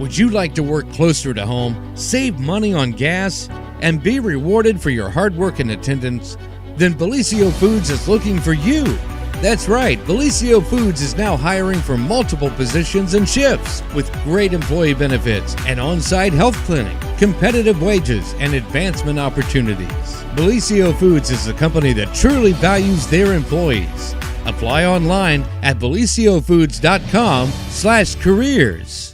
Would you like to work closer to home, save money on gas, and be rewarded for your hard work and attendance? Then Bellisio Foods is looking for you. That's right, Bellisio Foods is now hiring for multiple positions and shifts with great employee benefits, an on-site health clinic, competitive wages, and advancement opportunities. Bellisio Foods is a company that truly values their employees. Apply online at belisiofoods.com/careers.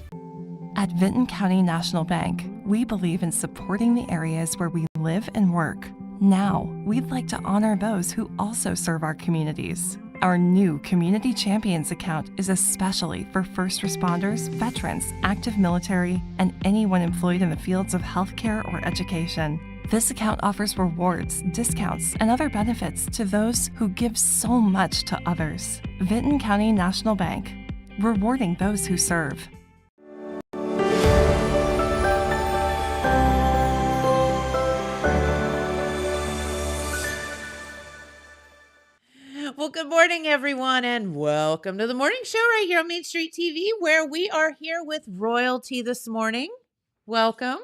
At Vinton County National Bank, we believe in supporting the areas where we live and work. Now, we'd like to honor those who also serve our communities. Our new Community Champions account is especially for first responders, veterans, active military, and anyone employed in the fields of healthcare or education. This account offers rewards, discounts, and other benefits to those who give so much to others. Vinton County National Bank, rewarding those who serve. Well, good morning, everyone, and welcome to the morning show right here on Main Street TV, where we are here with royalty this morning. Welcome.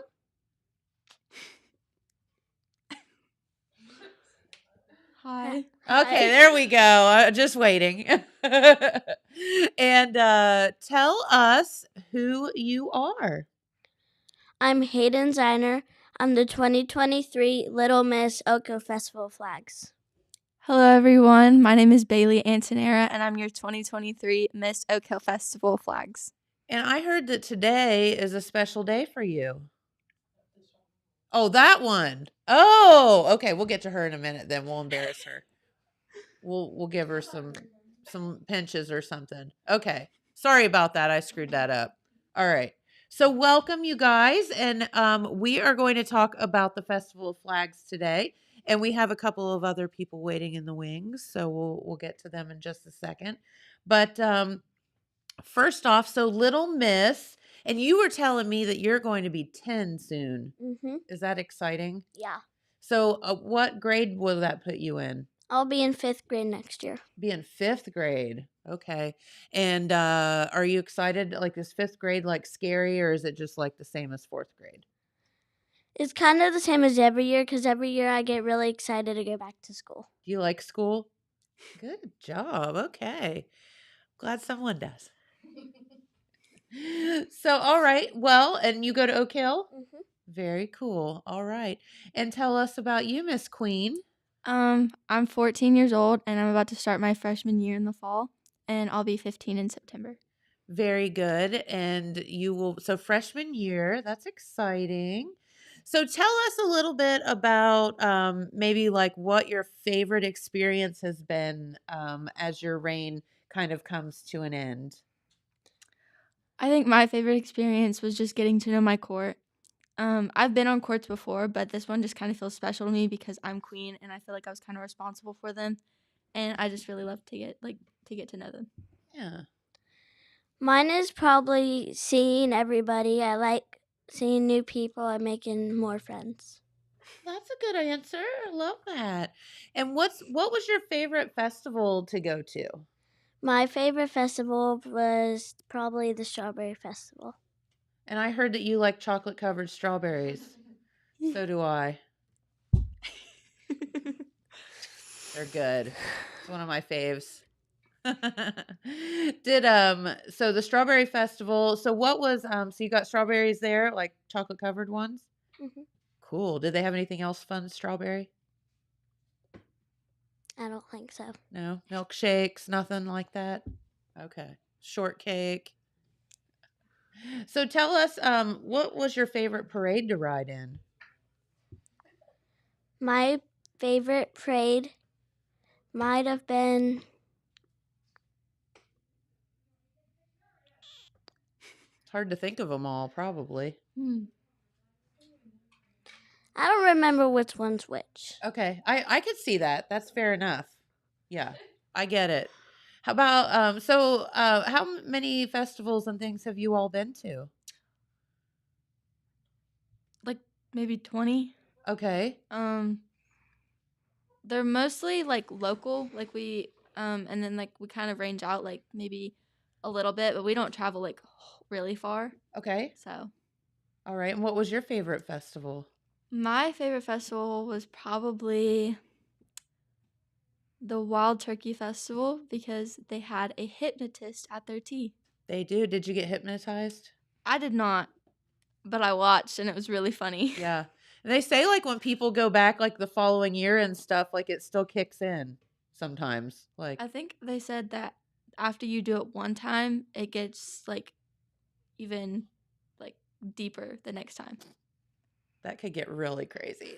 Hi. Okay, there we go. Just waiting. And tell us who you are. I'm Hayden Ziner. I'm the 2023 Little Miss Oco Festival Flags. Hello, everyone. My name is Bailey Antonera, and I'm your 2023 Miss Oak Hill Festival Flags. And I heard that today is a special day for you. Oh, that one. Oh, okay. We'll get to her in a minute. Then we'll embarrass her. We'll give her some pinches or something. Okay. Sorry about that. I screwed that up. All right. So welcome, you guys, and we are going to talk about the Festival of Flags today. And we have a couple of other people waiting in the wings, so we'll get to them in just a second. But first off, so Little Miss, and you were telling me that you're going to be 10 soon. Mm-hmm. Is that exciting? Yeah. So what grade will that put you in? I'll be in 5th grade next year. Be in 5th grade. Okay. And are you excited? Like, is 5th grade like scary, or is it just like the same as 4th grade? It's kind of the same as every year because every year I get really excited to go back to school. Do you like school? Good job. Okay. Glad someone does. So, all right. Well, and you go to Oak Hill? Mm-hmm. Very cool. All right. And tell us about you, Miss Queen. I'm 14 years old, and I'm about to start my freshman year in the fall, and I'll be 15 in September. Very good. And you will, so freshman year, that's exciting. So tell us a little bit about maybe like what your favorite experience has been as your reign kind of comes to an end. I think my favorite experience was just getting to know my court. I've been on courts before, but this one just kind of feels special to me because I'm queen, and I feel like I was kind of responsible for them, and I just really love to get to know them. Yeah. Mine is probably seeing everybody. I like seeing new people and making more friends. That's a good answer. I love that. And what was your favorite festival to go to? My favorite festival was probably the Strawberry Festival. And I heard that you like chocolate covered strawberries. So do I. They're good. It's one of my faves. So the Strawberry Festival, so what was so you got strawberries there, like chocolate covered ones? Mm-hmm. Cool. Did they have anything else fun strawberry? I don't think so. No? Milkshakes, nothing like that? Okay. Shortcake. So tell us, what was your favorite parade to ride in? My favorite parade might have been It's hard to think of them all, probably. I don't remember which one's which. Okay. I could see that. That's fair enough. Yeah. I get it. How about how many festivals and things have you all been to? Like maybe 20. Okay. They're mostly like local, like we and then like we kind of range out, like maybe a little bit, but we don't travel like really far. Okay. So All right. And what was your favorite festival? my favorite festival was probably the Wild Turkey Festival because they had a hypnotist at their tea. They do. Did you get hypnotized? I did not, but I watched and it was really funny. Yeah. And they say like when people go back like the following year and stuff, like it still kicks in sometimes. Like I think they said that after you do it one time, it gets like even like deeper the next time. that could get really crazy.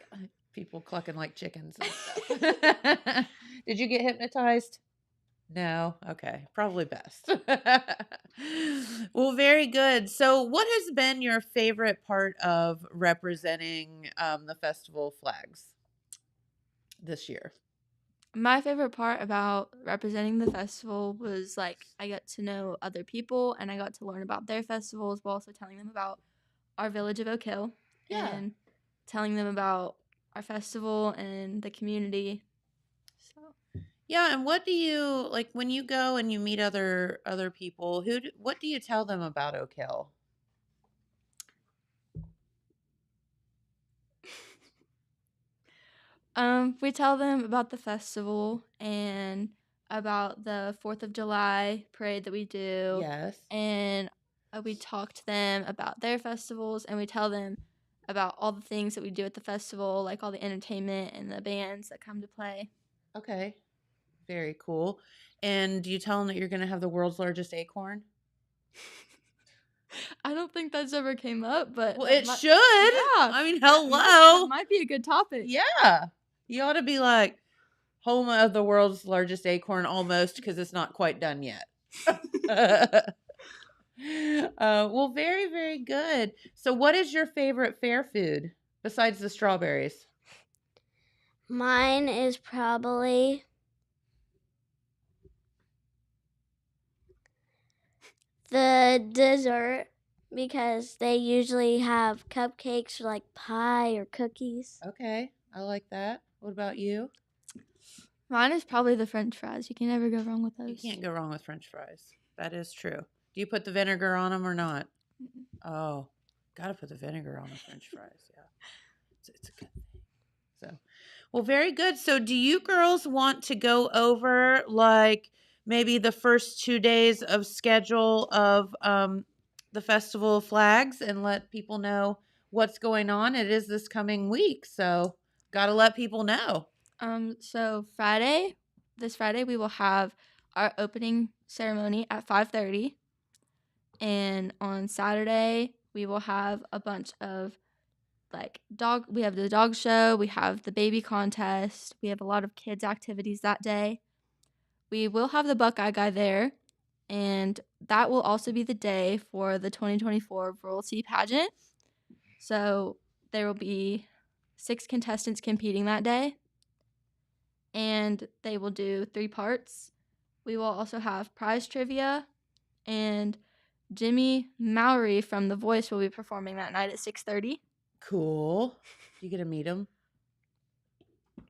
People clucking like chickens and stuff. Did you get hypnotized? No. Okay. Probably best. Well, very good. So, what has been your favorite part of representing the festival flags this year? My favorite part about representing the festival was like I got to know other people and I got to learn about their festivals while also telling them about our village of Oak Hill Yeah. and telling them about our festival and the community. So Yeah, and what do you like when you go and you meet other people? What do you tell them about Oak Hill? we tell them about the festival and about the 4th of July parade that we do. Yes. And we talk to them about their festivals and we tell them about all the things that we do at the festival, like all the entertainment and the bands that come to play. Okay. Very cool. And do you tell them that you're going to have the world's largest acorn? I don't think that's ever came up, but Well, that it mi- should. Yeah, I mean, that hello. might be a good topic. Yeah. You ought to be like home of the world's largest acorn almost because it's not quite done yet. Well, very, very good. So, what is your favorite fair food besides the strawberries? Mine is probably the dessert because they usually have cupcakes or like pie or cookies. Okay, I like that. What about you? Mine is probably the French fries. You can never go wrong with those. You can't go wrong with French fries. That is true. Do you put the vinegar on them or not? Mm-mm. Oh, gotta put the vinegar on the French fries. Yeah, it's a good thing. So, well, very good. So, do you girls want to go over like maybe the first 2 days of schedule of the Festival of Flags and let people know what's going on? It is this coming week, so gotta let people know. So this Friday, we will have our opening ceremony at 5:30, and on Saturday we will have a bunch of we have the dog show, we have the baby contest, we have a lot of kids activities that day. We will have the Buckeye guy there, and that will also be the day for the 2024 Royalty Pageant. So there will be 6 contestants competing that day, and they will do 3 parts. We will also have prize trivia, and Jimmy Mowry from The Voice will be performing that night at 6:30. Cool. You get to meet him.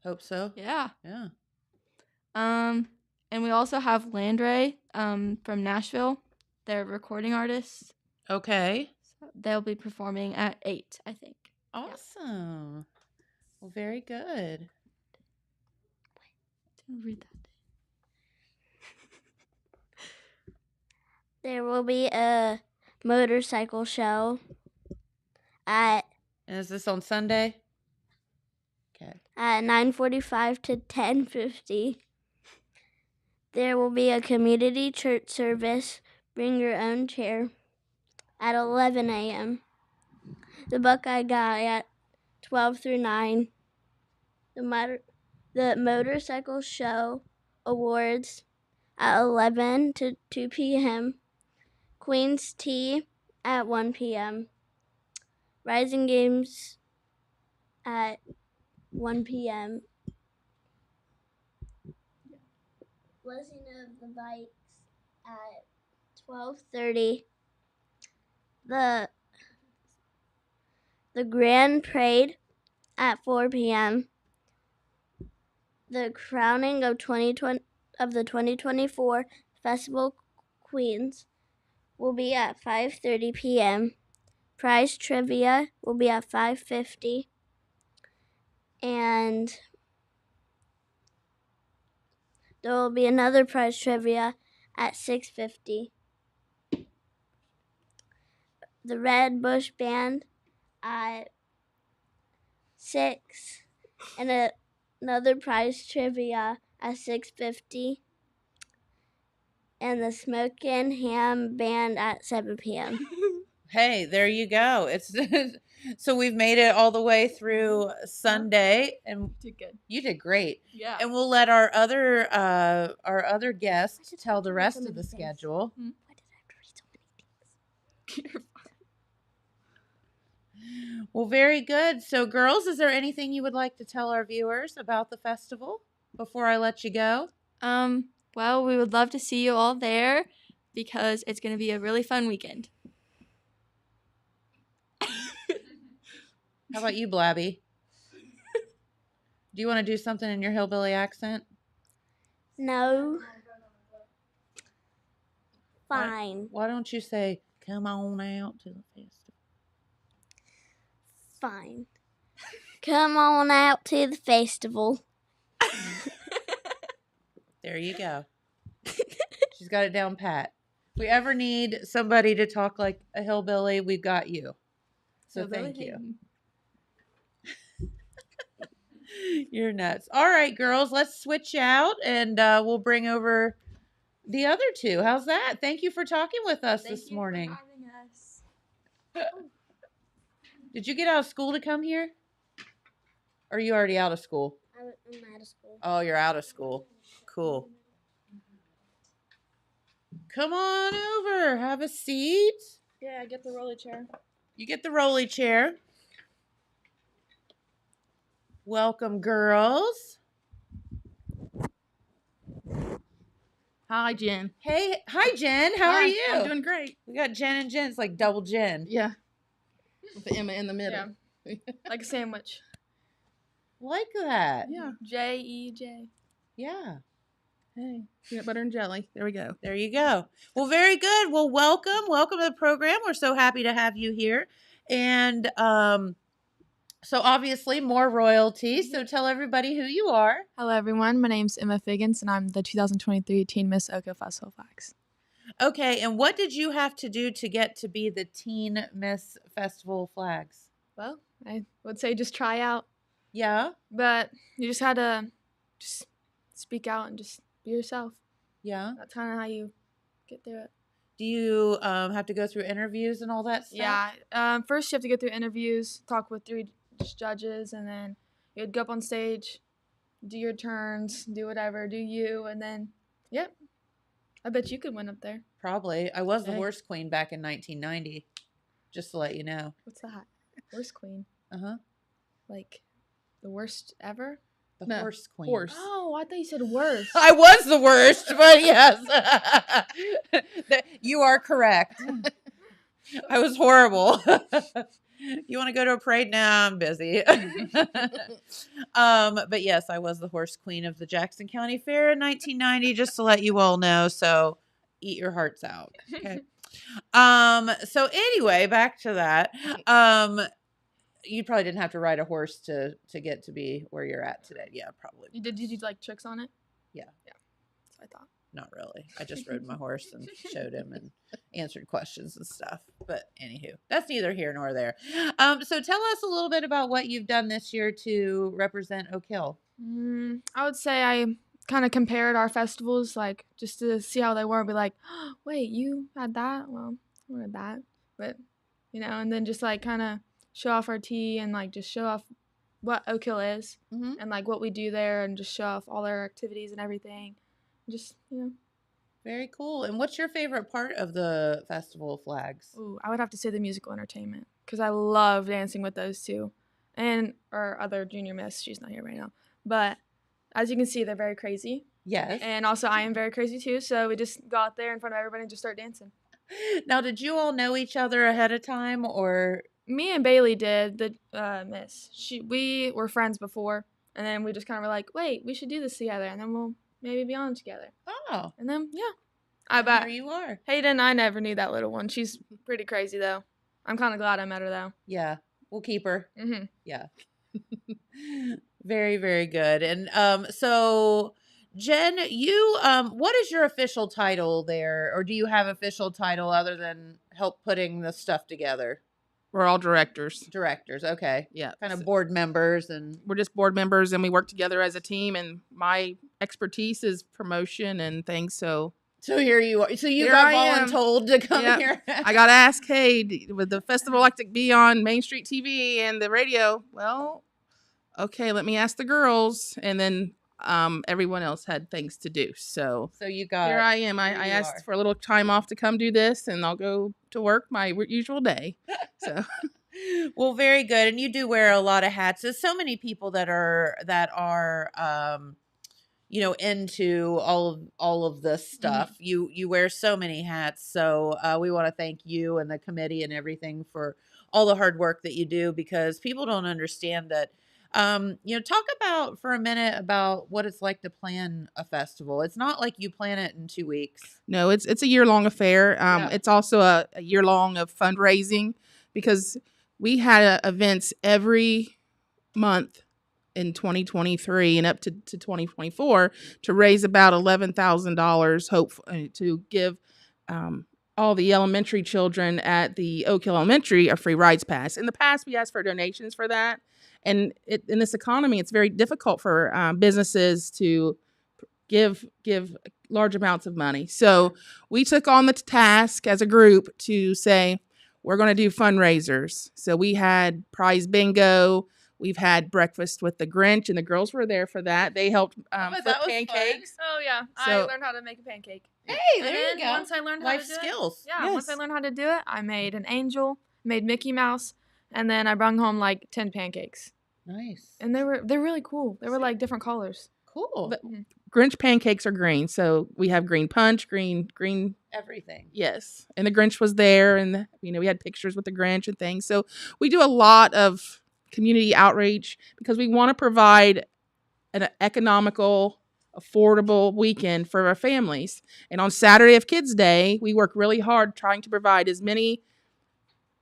Hope so. Yeah. Yeah. And we also have Landray from Nashville. They're recording artists. Okay. So they'll be performing at 8, I think. Awesome. Well, very good. Didn't read that. There will be a motorcycle show at And is this on Sunday? Okay. 9:45 to 10:50. There will be a community church service, bring your own chair, at 11 a.m. The Buckeye Guy at 12 through 9. The motorcycle show awards at 11 to 2 p.m. Queen's Tea at 1 p.m. Rising Games at 1 p.m. Blessing of the Bikes at 12:30. The Grand Parade at 4 p.m. The crowning of the 2024 Festival Queens will be at 5:30 p.m. Prize trivia will be at 5:50. And there will be another prize trivia at 6:50. The Red Bush Band at 6, and another prize trivia at 6:50, and the Smokin' Ham Band at 7 p.m. Hey, there you go. It's so we've made it all the way through Sunday, and Did good. you did great. Yeah. And we'll let our other guests tell the rest of the schedule. Why did I have to read so many things? Well, very good. So, girls, is there anything you would like to tell our viewers about the festival before I let you go? Well, we would love to see you all there because it's going to be a really fun weekend. How about you, Blabby? Do you want to do something in your hillbilly accent? No. Fine. Why don't you say, come on out to the festival? Fine. Come on out to the festival. There you go. She's got it down pat. If we ever need somebody to talk like a hillbilly, we've got you. So thank you. You're nuts. All right, girls, let's switch out and we'll bring over the other two. How's that? Thank you for talking with us this morning. Did you get out of school to come here? Or are you already out of school? I'm out of school. Oh, you're out of school. Cool. Come on over. Have a seat. Yeah, get the rolly chair. You get the rolly chair. Welcome, girls. Hi, Jen. Hey, hi, Jen. How are Hi, you? I'm doing great. We got Jen and Jen. It's like double Jen. Yeah. With the Emma in the middle. Yeah. Like a sandwich. Like that. Yeah. J-E-J. Yeah. Hey, peanut butter and jelly. There we go. There you go. Well, very good. Well, welcome. Welcome to the program. We're so happy to have you here. And so obviously more royalty. So tell everybody who you are. Hello, everyone. My name's Emma Figgins, and I'm the 2023 Teen Miss Oco Festival Flags. Okay. And what did you have to do to get to be the Teen Miss Festival Flags? Well, I would say just try out, Yeah. but you just had to just speak out and just be yourself. Yeah. That's kind of how you get through it. Do you have to go through interviews and all that stuff? Yeah. First, you have to go through interviews, talk with 3 judges, and then you'd go up on stage, do your turns, do whatever, do you, and then, yep. I bet you could win up there. Probably. I was the Hey. horse queen back in 1990, just to let you know. What's that? Worst queen? Uh-huh. Like, the worst ever? The No, horse queen. horse. Oh, I thought you said worst. I was the worst, but yes. You are correct. I was horrible. You want to go to a parade? Nah, I'm busy. But yes, I was the horse queen of the Jackson County Fair in 1990, just to let you all know. So eat your hearts out. Okay. So anyway, back to that. You probably didn't have to ride a horse to get to be where you're at today. Yeah, probably. Did you do like tricks on it? Yeah. Yeah. That's what I thought. Not really. I just rode my horse and showed him and answered questions and stuff. But anywho, that's neither here nor there. So tell us a little bit about what you've done this year to represent Oak Hill. I would say I kind of compared our festivals, like just to see how they were. Be like, oh, wait, you had that? Well, I had that. But, and then just like kind of show off our tea and like just show off what Oak Hill is Mm-hmm. and like what we do there and just show off all our activities and everything. Just, Very cool. And what's your favorite part of the Festival of Flags? Ooh, I would have to say the musical entertainment because I love dancing with those two. And our other junior miss, she's not here right now. But as you can see, they're very crazy. Yes. And also I am very crazy too. So we just go out there in front of everybody and just start dancing. Now, did you all know each other ahead of time or? Me and Bailey did, the miss. We were friends before. And then we just kind of were like, wait, we should do this together. And then we'll maybe be on together. Oh, And then, yeah. I bet. There you are. Hayden, I never knew that little one. She's pretty crazy though. I'm kind of glad I met her though. Yeah, we'll keep her. Mm-hmm. Yeah. Very, very good. And so Jen, you what is your official title there, or do you have official title other than help putting the stuff together? We're all directors. Directors, okay. Yeah. Kind of board members and We're just board members and we work together as a team, and my expertise is promotion and things. So so here you are. So you Here got I am. voluntold to come Yep. here. I got asked, hey, would the festival like to be on Main Street TV and the radio? Well, okay, let me ask the girls. And then everyone else had things to do. So So you got here I am. here I you asked are. for a little time off to come do this, and I'll go to work my usual day. So Well, very good. And you do wear a lot of hats. There's so many people that are into all of this stuff. You wear so many hats. So we want to thank you and the committee and everything for all the hard work that you do, because people don't understand that. Talk about for a minute about what it's like to plan a festival. It's not like you plan it in 2 weeks. no, it's a year-long affair. Yeah. It's also a year-long of fundraising, because we had events every month in 2023 and up to 2024 to raise about $11,000 to give all the elementary children at the Oak Hill Elementary a free rides pass. In the past, we asked for donations for that. And in this economy, it's very difficult for businesses to give large amounts of money. So we took on the task as a group to say, we're going to do fundraisers. So we had prize bingo. We've had breakfast with the Grinch, and the girls were there for that. They helped bet flip that was pancakes. Oh yeah, I So- learned how to make a pancake. Hey, And there you then go. once I learned how Life to do it, skills. yeah, once I Yes. learned how to do it, I made an angel, made Mickey Mouse, and then I brought home like 10 pancakes. Nice. And they're really cool. They were like different colors. Cool. But Grinch pancakes are green, so we have green punch, green. Everything. Yes, and the Grinch was there, and we had pictures with the Grinch and things. So we do a lot of community outreach because we want to provide an economical, affordable weekend for our families. And on Saturday of Kids Day, we work really hard trying to provide as many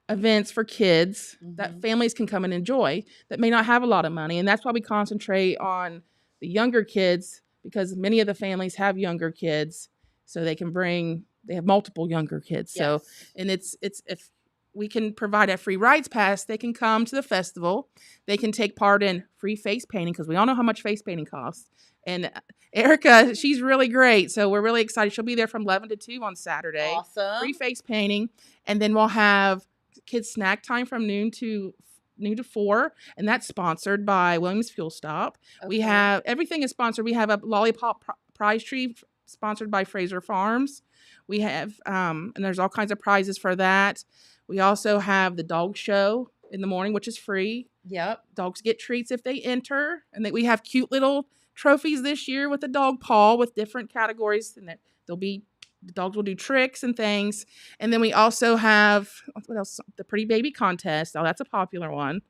events for kids that families can come and enjoy that may not have a lot of money. And that's why we concentrate on the younger kids, because many of the families have younger kids, so they have multiple younger kids. So, and it's if we can provide a free rides pass, they can come to the festival. They can take part in free face painting, because we all know how much face painting costs. And Erica, she's really great. So we're really excited. She'll be there from 11 to 2 on Saturday. Awesome. Free face painting. And then we'll have kids snack time from noon to 4. And that's sponsored by Williams Fuel Stop. We Okay. have, everything is sponsored. We have a lollipop prize tree sponsored by Fraser Farms. We have, and there's all kinds of prizes for that. We also have the dog show in the morning, which is free. Yep. Dogs get treats if they enter. And we have cute little trophies this year with the dog paw with different categories. And that the dogs will do tricks and things. And then we also have, what else? The Pretty Baby Contest. Oh, that's a popular one.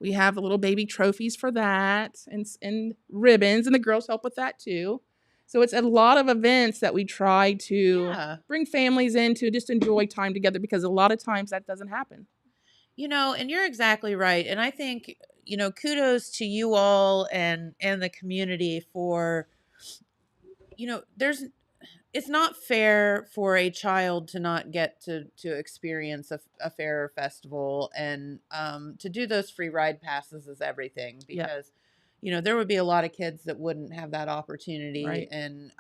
We have the little baby trophies for that, and ribbons, and the girls help with that too. So it's a lot of events that we try to bring families in to just enjoy time together, because a lot of times that doesn't happen. And you're exactly right. And I think, kudos to you all and the community for, it's not fair for a child to not get to experience a fair or festival, and to do those free ride passes is everything, because there would be a lot of kids that wouldn't have that opportunity. Right. And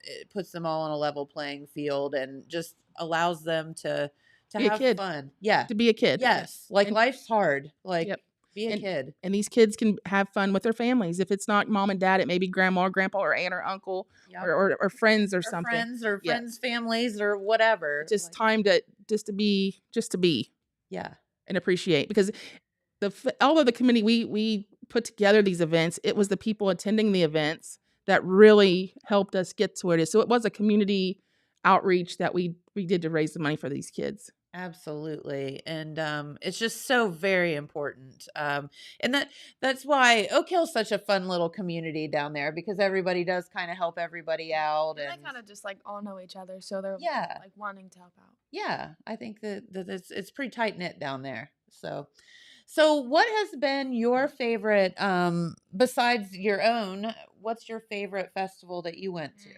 it puts them all on a level playing field and just allows them to Be a have kid. fun. Yeah. To be a kid. Yes. Like And- life's hard. Like Yep. be a kid. And these kids can have fun with their families. If it's not mom and dad, it may be grandma or grandpa or aunt or uncle Yep. or friends or Or something. friends or Yeah. friends' families or whatever. Just Like, time to be yeah. and appreciate, because although the committee, we put together these events, it was the people attending the events that really helped us get to where it is. So it was a community outreach that we did to raise the money for these kids. Absolutely. And it's just so very important. And that's why Oak Hill's such a fun little community down there, because everybody does kind of help everybody out. And And they kind of just like all know each other, so they're yeah, like wanting to help out. yeah, I think that it's pretty tight knit down there. So what has been your favorite, besides your own, what's your favorite festival that you went to?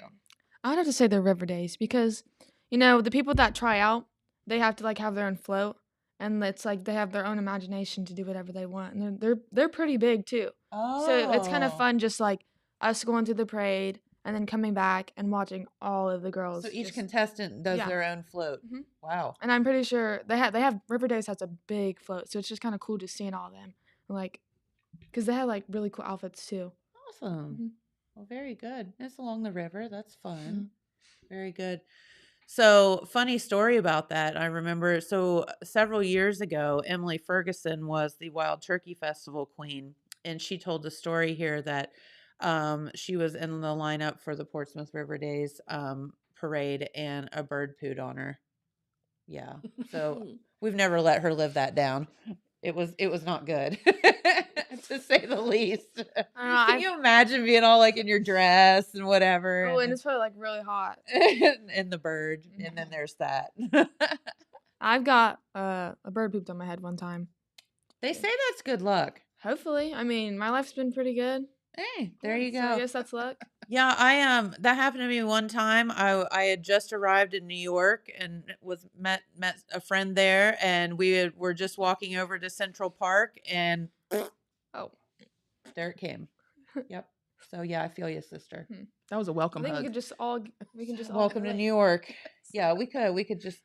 I'd have to say the River Days because, you know, the people that try out, they have to like have their own float, and it's like they have their own imagination to do whatever they want, and they're pretty big too. So it's kind of Oh, fun, just like us going through the parade and then coming back and watching all of the so girls. each Just, contestant does yeah. their own float. Mhm. Wow. And I'm pretty sure they have River Days has a big float, so it's just kind of cool just seeing all of them, like, because they have like really cool outfits too. Awesome. Mhm. Well, very good. It's along the river. That's fun. Mm-hmm. Very good. So, funny story about that. I remember, so several years ago, Emily Ferguson was the Wild Turkey Festival queen, and she told the story here that she was in the lineup for the Portsmouth River Days parade, and a bird pooed on her. Yeah. So we've never let her live that down. It was not good, to say the least. I don't know. Can you imagine being all like in your dress and whatever, Oh, and and it's probably like really hot. and the bird, and then there's that. I've got a bird pooped on my head one time. They say that's good luck. Hopefully, I mean, my life's been pretty good. Hey, there Yeah, you so I go. guess that's luck. Yeah, I that happened to me one time. I had just arrived in New York and met a friend there, and were just walking over to Central Park, and Oh, there it came. Yep. So yeah, I feel you, sister. That was a I welcome think hug. we can just all Welcome to relate. New York. Yeah, we could just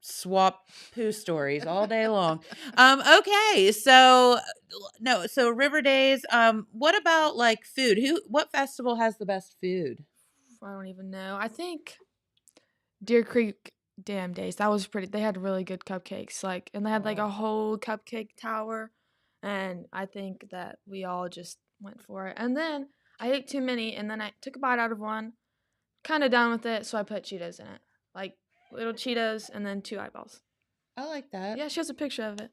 swap poo stories all day long. Okay, so no, so River Days. What about like food? What festival has the best food? I don't even know. I think Deer Creek Dam Days. That was pretty. They had really good cupcakes, like, and they had like Oh. a whole cupcake tower, and I think that we all just went for it. And then I ate too many, and then I took a bite out of one, kind of done with it, so I put Cheetos in it, like little Cheetos, and then 2 eyeballs. I like that. Yeah, she has a picture of it.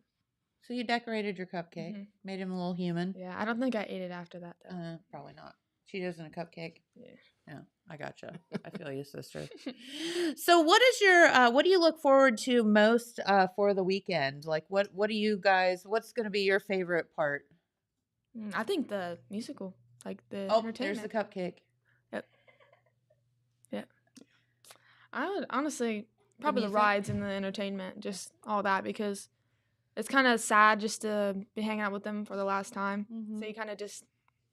So you decorated your cupcake, Mhm. made him a little human. Yeah, I don't think I ate it after that though. Probably not. Cheetos and a cupcake. Yeah. Yeah, I gotcha. I feel you, sister. So, what do you look forward to most for the weekend? Like, what do you guys? What's going to be your favorite part? I think the musical, like the Oh, there's entertainment. the cupcake. Yep. Yeah. I would honestly probably the music? rides and the entertainment, just all that, because it's kind of sad just to be hanging out with them for the last time. Mhm. So you kind of just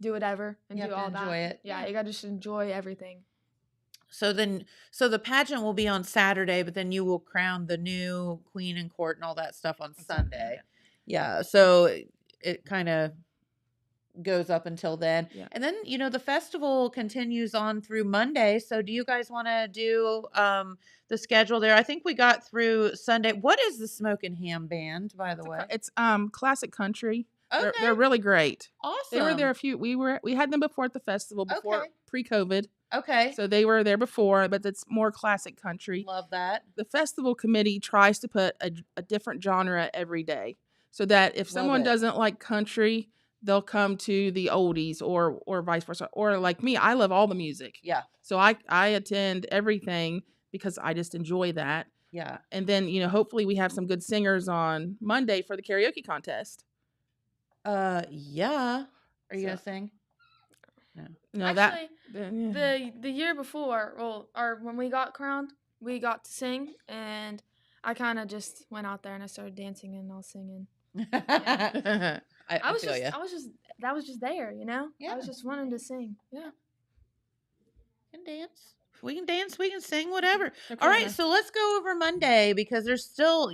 do whatever and You do have to all that. enjoy it. Yeah, Yeah. you gotta just enjoy everything. So the pageant will be on Saturday, but then you will crown the new queen and court and all that stuff on Sunday. Yeah. So it kind of goes up until then. Yeah. And then, the festival continues on through Monday. So do you guys want to do the schedule there? I think we got through Sunday. What is the Smokin' Ham Band, by the way? It's classic country. Okay. They're really great. Awesome. They were there we had them before at the festival before Okay. pre-COVID. Okay. So they were there before, but it's more classic country. Love that. The festival committee tries to put a different genre every day, so that if someone it. doesn't like country, they'll come to the oldies or vice versa. Or like me, I love all the music. Yeah. So I attend everything because I just enjoy that. Yeah. And then, hopefully we have some good singers on Monday for the karaoke contest. Yeah. Are you So- gonna sing? No, Actually, yeah. the year before, or when we got crowned, we got to sing, and I kind of just went out there and I started dancing and all singing. I I feel ya. that was just there, you know? I Yeah. was just wanting to sing. Yeah. Can dance. We can dance. We can sing. Whatever. Okay, All right. yeah. So let's go over Monday, because there's still,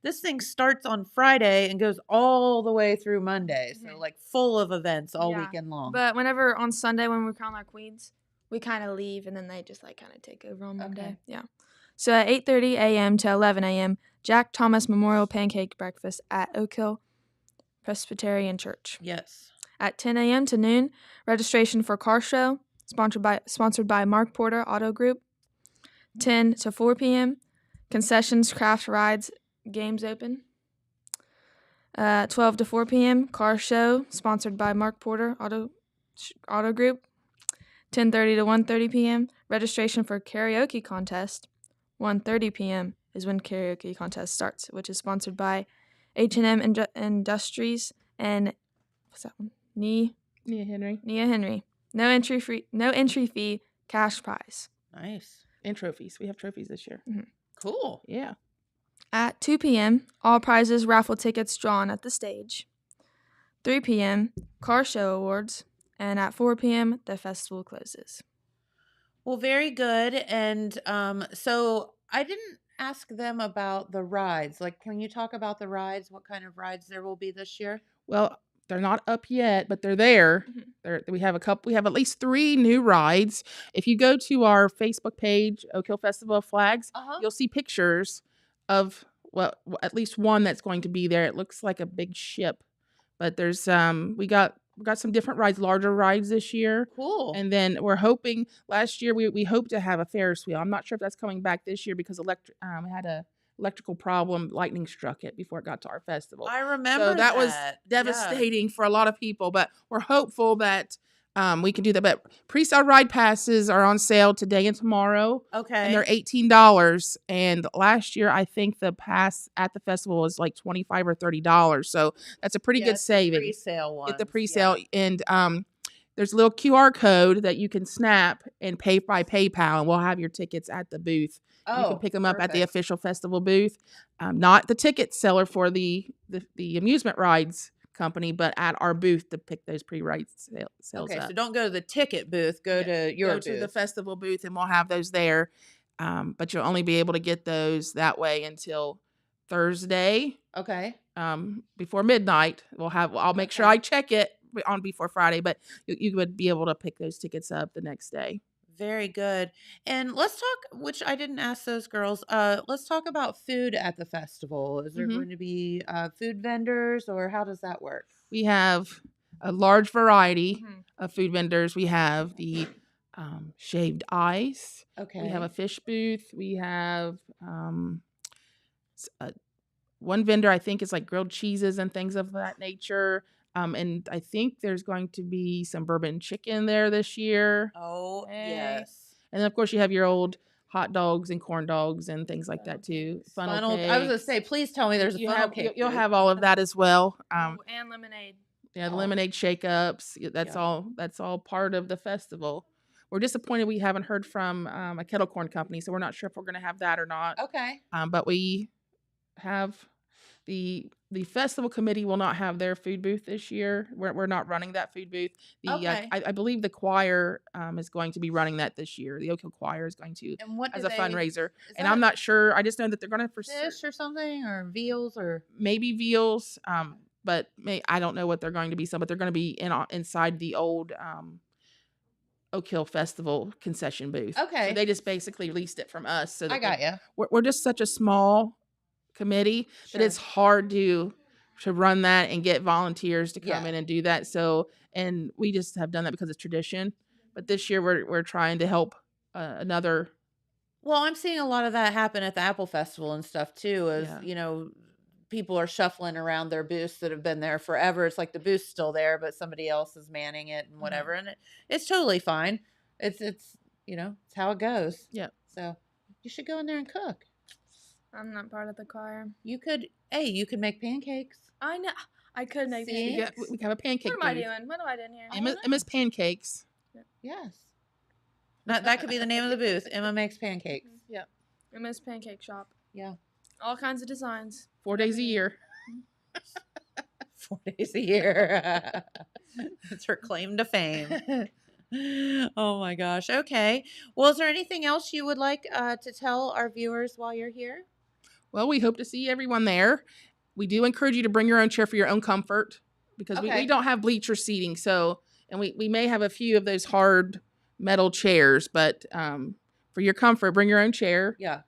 this thing starts on Friday and goes all the way through Monday. So Mhm. like full of events all Yeah, weekend long. But whenever on Sunday when we crown our queens, we kind of leave and then they just like kind of take over on Monday. Okay. Yeah. So at 8:30 a.m. to 11 a.m., Jack Thomas Memorial Pancake Breakfast at Oak Hill Presbyterian Church. Yes. At 10 a.m. to noon, registration for car show sponsored by Mark Porter Auto Group. 10 to 4 p.m., concessions, craft rides, games open. 12 to 4 p.m. car show sponsored by Mark Porter Auto Group. 10:30 to 1:30 p.m. registration for karaoke contest. 1:30 p.m. is when karaoke contest starts, which is sponsored by H&M Industries and what's that one? Nia Henry. No entry fee, cash prize. Nice. And trophies. We have trophies this year. Cool. Yeah. At 2 p.m., all prizes raffle tickets drawn at the stage. 3 p.m., car show awards. And at 4 p.m., the festival closes. Well, very good. And so I didn't ask them about the rides. Like, can you talk about the rides? What kind of rides there will be this year? Well, they're not up yet, but they're there. We have at least 3 new rides. If you go to our Facebook page, Oak Hill Festival of Flags, you'll see pictures of at least one that's going to be there. It looks like a big ship, but there's we got some different rides, larger rides this year. Cool. And then we're hoping, last year we hoped to have a Ferris wheel. I'm not sure if that's coming back this year because it had a electrical problem. Lightning struck it before it got to our festival. I remember So that was Yeah. devastating for a lot of people, but we're hopeful that we can do that. But pre-sale ride passes are on sale today and tomorrow. Okay. And they're $18. And last year, I think the pass at the festival was like $25 or $30. So that's a pretty good savings. Pre-sale one. Get the pre-sale. And there's a little QR code that you can snap and pay by PayPal, and we'll have your tickets at the booth. You can pick them up at the official festival booth. Not the ticket seller for the amusement rides company, but at our booth to pick those pre-ride sales Okay, up. so don't go to the ticket booth. Go to your booth. Go to the festival booth, and we'll have those there. But you'll only be able to get those that way until Thursday. Okay. Before midnight. I'll make sure I check it on before Friday, but you would be able to pick those tickets up the next day. Very good. And let's talk, which I didn't ask those girls, let's talk about food at the festival. Is there going to be food vendors, or how does that work? We have a large variety of food vendors. We have the shaved ice. Okay. We have a fish booth. We have one vendor, I think, is like grilled cheeses and things of that nature. And I think there's going to be some bourbon chicken there this year. Oh, yes. And then, of course, you have your old hot dogs and corn dogs and things like that, too. Funnel cakes. I was going to say, please tell me there's a funnel cake. You'll have all of that as well. And lemonade. Yeah, the lemonade shake-ups. That's all part of the festival. We're disappointed we haven't heard from a kettle corn company, so we're not sure if we're going to have that or not. Okay. But we have the festival committee will not have their food booth this year. We're not running that food booth. Okay. I believe the choir is going to be running that this year. The Oak Hill Choir is going to And what as do a fundraiser. And that I'm not sure. I just know that they're going to fish or something, or veals, or maybe veals. But I don't know what they're going to be. But they're going to be inside the old Oak Hill Festival concession booth. Okay. So they just basically leased it from us. So I got you. We're just such a small committee that it's hard to run that and get volunteers to come in and do that. So, and we just have done that because it's tradition. But this year we're trying to help another. Well, I'm seeing a lot of that happen at the Apple Festival and stuff too. As people are shuffling around their booths that have been there forever. It's like the booth's still there, but somebody else is manning it and whatever, and it's totally fine. It's it's how it goes. Yeah. So you should go in there and cook. I'm not part of the choir. You could make pancakes. I know. I could make See? pancakes. We have a pancake What am I booth. doing? What am I doing here? Emma's Pancakes. Yes. That could be the name of the booth. Emma makes pancakes. Yeah. Emma's Pancake Shop. Yeah. All kinds of designs. 4 days a year. 4 days a year. That's her claim to fame. Oh my gosh. Okay. Well, is there anything else you would like to tell our viewers while you're here? Well, we hope to see everyone there. We do encourage you to bring your own chair for your own comfort because we don't have bleacher seating. So, and we may have a few of those hard metal chairs, but for your comfort, bring your own chair. Yeah.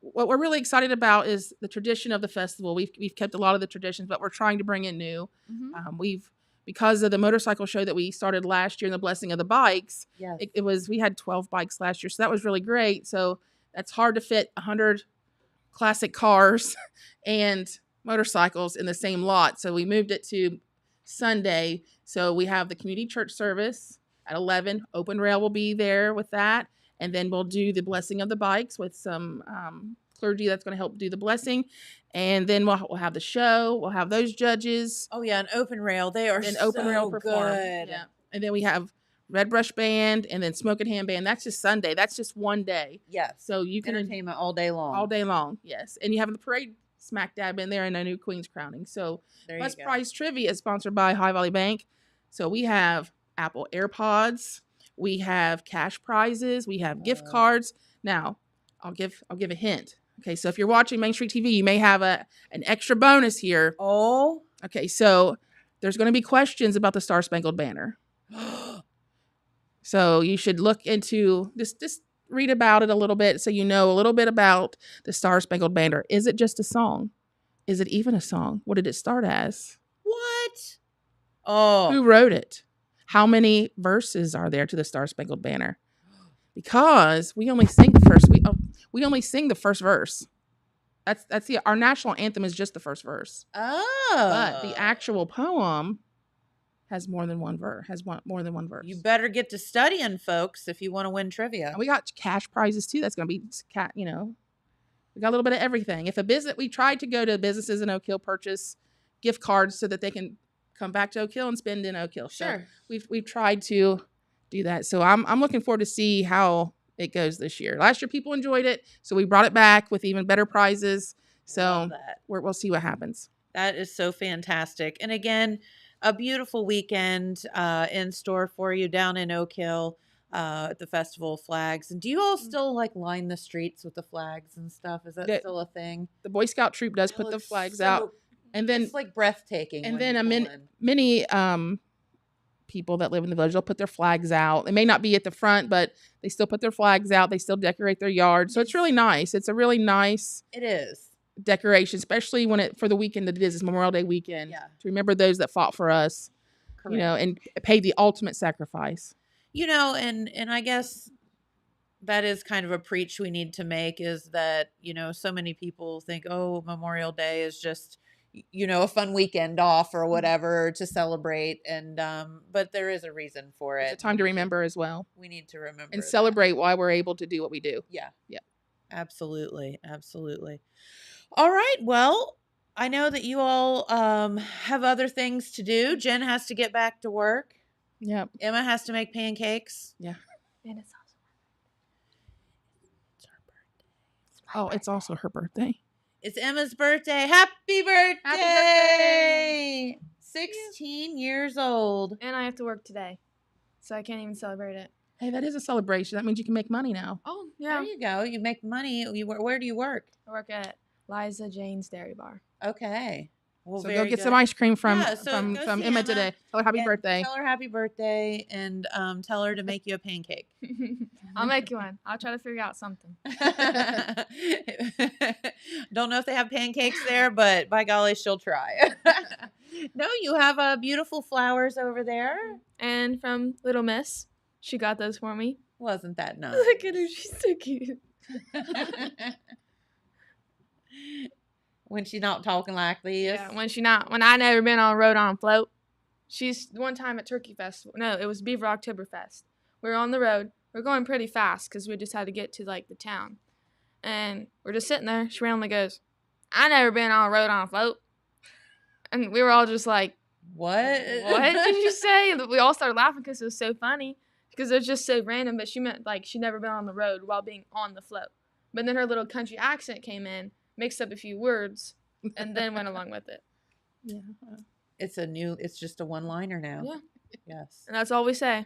What we're really excited about is the tradition of the festival. We've kept a lot of the traditions, but we're trying to bring in new. Because of the motorcycle show that we started last year and the blessing of the bikes. Yes. We had 12 bikes last year, so that was really great. So That's hard to fit 100 classic cars and motorcycles in the same lot. So we moved it to Sunday. So we have the community church service at 11. Open rail will be there with that. And then we'll do the blessing of the bikes with some clergy that's going to help do the blessing. And then we'll have the show. We'll have those judges. Oh yeah, an open rail. They are Then so open rail perform. good. Yeah. And then we have Red Brush Band and then Smoke and Hand Band. That's just Sunday. That's just one day. Yes. So you can Entertainment all day long. all day long. Yes. And you have the parade smack dab in there and a new Queen's crowning. So There you Plus go. Prize Trivia is sponsored by High Valley Bank. So we have Apple AirPods. We have cash prizes. We have gift cards. Now, I'll give a hint. Okay, so if you're watching Main Street TV, you may have an extra bonus here. Oh. Okay, so there's going to be questions about the Star Spangled Banner. So you should look into just read about it a little bit so you know a little bit about the Star Spangled Banner. Is it just a song? Is it even a song? What did it start as? What? Oh. Who wrote it? How many verses are there to the Star Spangled Banner? Because we only sing the first we only sing the first verse. That's our national anthem is just the first verse. Oh. But the actual poem has more than one verse. More than one verse. You better get to studying, folks, if you want to win trivia. And we got cash prizes too. That's going to be we got a little bit of everything. If a business, we tried to go to businesses in Oak Hill, purchase gift cards so that they can come back to Oak Hill and spend in Oak Hill. Sure. So we've tried to do that. So I'm looking forward to see how it goes this year. Last year people enjoyed it, so we brought it back with even better prizes. So Love that. we'll see what happens. That is so fantastic. And again, a beautiful weekend in store for you down in Oak Hill at the Festival of Flags. And do you all still like line the streets with the flags and stuff? Is that still a thing? The Boy Scout troop does It put the looks flags so- out, and then It's like breathtaking. and when then you a pull in. many people that live in the village, they'll put their flags out. They may not be at the front, but they still put their flags out. They still decorate their yard. So it's really nice. It's a really nice It is. decoration, especially for the weekend that it is. It's Memorial Day weekend. Yeah. To remember those that fought for us, Correct. and paid the ultimate sacrifice. And I guess that is kind of a preach we need to make, is that, so many people think, oh, Memorial Day is just, a fun weekend off or whatever to celebrate. And, but there is a reason for it. It's a time to remember as well We need to remember and that. celebrate why we're able to do what we do. Yeah. Yeah. Absolutely. Absolutely. All right. Well, I know that you all have other things to do. Jen has to get back to work. Yeah. Emma has to make pancakes. And it's Oh, it's also her birthday. It's Emma's birthday. Happy birthday! 16 years old. and I have to work today, so I can't even celebrate it. Hey, that is a celebration. That means you can make money now. Oh There you go. You make money. Where do you work? I work at Liza Jane's Dairy Bar. Okay. Well, So go very get some good. ice cream from Yeah, so from go from see Emma Emma today. Tell her happy And birthday. Tell her happy birthday and tell her to make you a pancake. I'll make you one. I'll try to figure out something. Don't know if they have pancakes there, but by golly, she'll try. No, you have beautiful flowers over there. And from Little Miss, she got those for me. Wasn't that nice? Look at her, she's so cute. When she's not talking like this. Yeah, when I never been on a road on a float. She's one time at Turkey Festival. No, it was Beaver Oktoberfest. We were on the road. We're going pretty fast because we just had to get to the town. And we're just sitting there. She randomly goes, "I never been on a road on a float." And we were all just like, What? "What did you say?" And we all started laughing because it was so funny. Because it was just so random, but she meant she'd never been on the road while being on the float. But then her little country accent came in, mixed up a few words, and then went along with it. Yeah. It's just a one-liner now. Yeah. Yes. And that's all we say.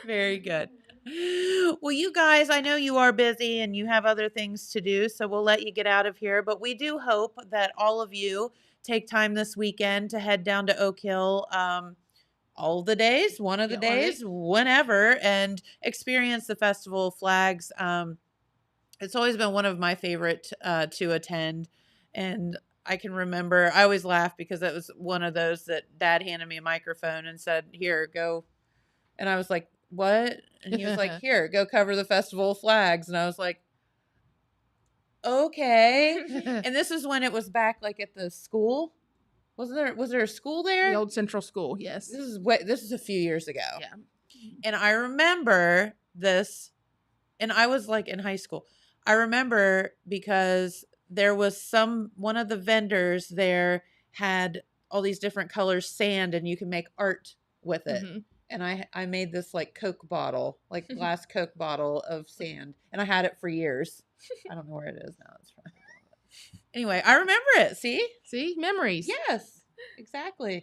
Very good. Well, you guys, I know you are busy and you have other things to do, so we'll let you get out of here. But we do hope that all of you take time this weekend to head down to Oak Hill all the days, one of the days, whenever, and experience the Festival of Flags. It's always been one of my favorite to attend. And I can remember, I always laugh because it was one of those that Dad handed me a microphone and said, "Here, go." And I was like, what? And he was like, here, go cover the festival of flags. And I was like, okay. And this is when it was back like at the school. Was there a school there? The old central school, yes. This is a few years ago. Yeah. And I remember this, and I was like in high school. I remember because there was one of the vendors there had all these different colors sand, and you can make art with it. Mhm. And I made this like Coke bottle, like glass Coke bottle of sand, and I had it for years. I don't know where it is now. It's probably gone. Anyway, I remember it. See, memories. Yes, exactly.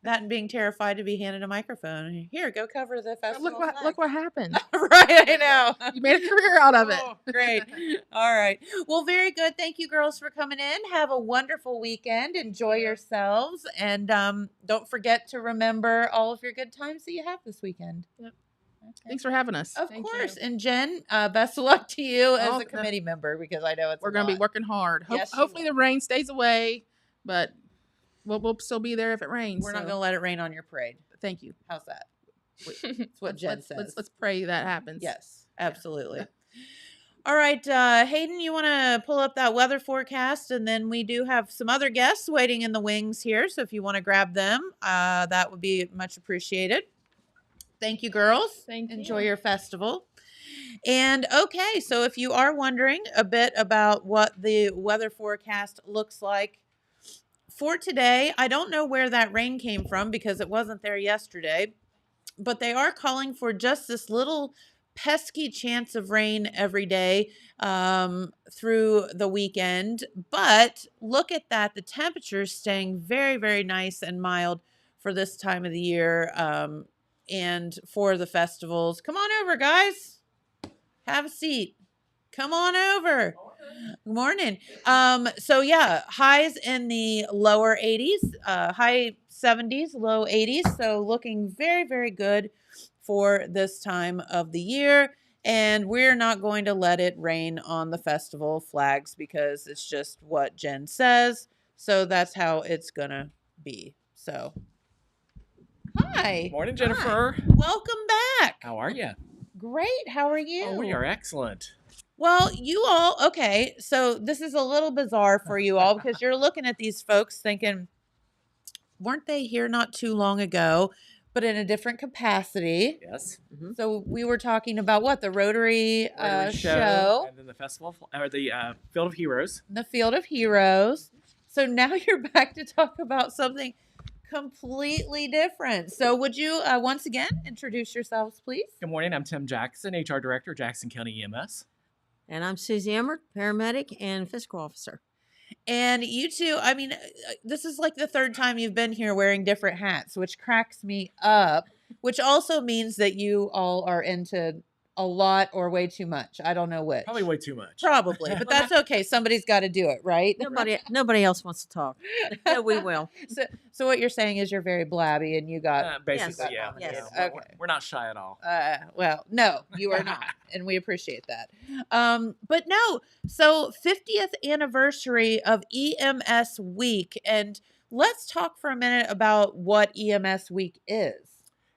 That and being terrified to be handed a microphone. Here, go cover the festival. Look what happened. Right, I know. You made a career out of it. Oh, great. All right. Well, very good. Thank you, girls, for coming in. Have a wonderful weekend. Enjoy yourselves. And don't forget to remember all of your good times that you have this weekend. Yep. Okay. Thanks for having us. Of Thank course. you. And Jen, best of luck to you as Oh, a committee member, because I know it's We're going to be working hard. Yes, you Hopefully will. the rain stays away, but we'll still be there if it rains. We're not so going to let it rain on your parade. Thank you. How's that? That's what Jen says. Let's pray that happens. Yes, absolutely. All right, Hayden, you want to pull up that weather forecast, and then we do have some other guests waiting in the wings here. So if you want to grab them, that would be much appreciated. Thank you, girls. Thank you. Enjoy your festival. And okay, so if you are wondering a bit about what the weather forecast looks like for today, I don't know where that rain came from because it wasn't there yesterday, but they are calling for just this little pesky chance of rain every day through the weekend. But look at that. The temperature is staying very, very nice and mild for this time of the year and for the festivals. Come on over, guys. Have a seat. Come on over. Good morning. So yeah, highs in the lower 80s, high 70s, low 80s. So looking very, very good for this time of the year. And we're not going to let it rain on the festival flags because it's just what Jen says. So that's how it's going to be. So, hi. Morning, Jennifer. Hi. Welcome back. How are you? Great. How are you? Oh, we are excellent. Well, you all, okay, so this is a little bizarre for you all because you're looking at these folks thinking, weren't they here not too long ago, but in a different capacity? Yes. Mm-hmm. So we were talking about what? The Rotary, show. And then the festival, or the Field of Heroes. The Field of Heroes. So now you're back to talk about something completely different. So would you once again introduce yourselves, please? Good morning. I'm Tim Jackson, HR Director, Jackson County EMS. And I'm Susie Emmert, paramedic and fiscal officer. And you two, I mean, this is like the third time you've been here wearing different hats, which cracks me up, which also means that you all are into a lot or way too much. I don't know which. Probably way too much. Probably, but that's okay. Somebody's got to do it, right? Nobody else wants to talk. No, we will. So what you're saying is you're very blabby and you got basically, yes. yeah. Yes. Yeah, Okay. We're not shy at all. Well, no, you are not, and we appreciate that. But no, so 50th anniversary of EMS Week, and let's talk for a minute about what EMS Week is.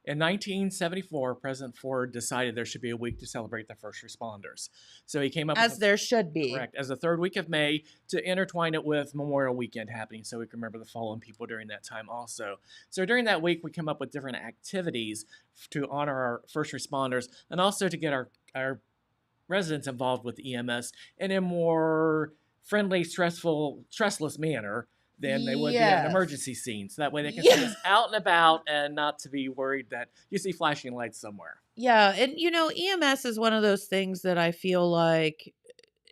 In 1974, President Ford decided there should be a week to celebrate the first responders. So he came up as there should be. Correct. As the third week of May to intertwine it with Memorial Weekend happening so we can remember the fallen people during that time also. So during that week, we come up with different activities to honor our first responders and also to get our residents involved with EMS in a more friendly, stressless manner than they would be in an emergency scene. So that way they can see us out and about and not to be worried that you see flashing lights somewhere. Yeah. And, you know, EMS is one of those things that I feel like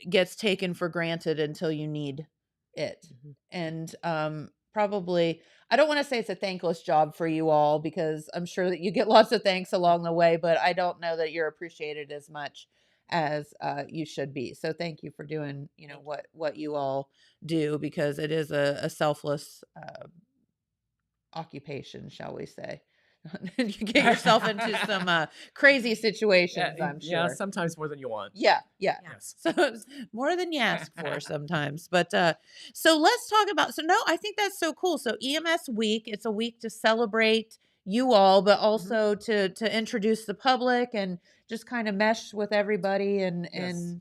gets taken for granted until you need it. Mm-hmm. And probably, I don't want to say it's a thankless job for you all because I'm sure that you get lots of thanks along the way, but I don't know that you're appreciated as much as you should be. So thank you for doing, you know, what you all do, because it is a selfless occupation, shall we say. You get yourself into some crazy situations, I'm sure. Yeah, sometimes more than you want. Yeah. Yes. So it's more than you ask for sometimes. But so let's talk about, I think that's so cool. So EMS Week, it's a week to celebrate you all, but also to introduce the public and just kind of mesh with everybody and do some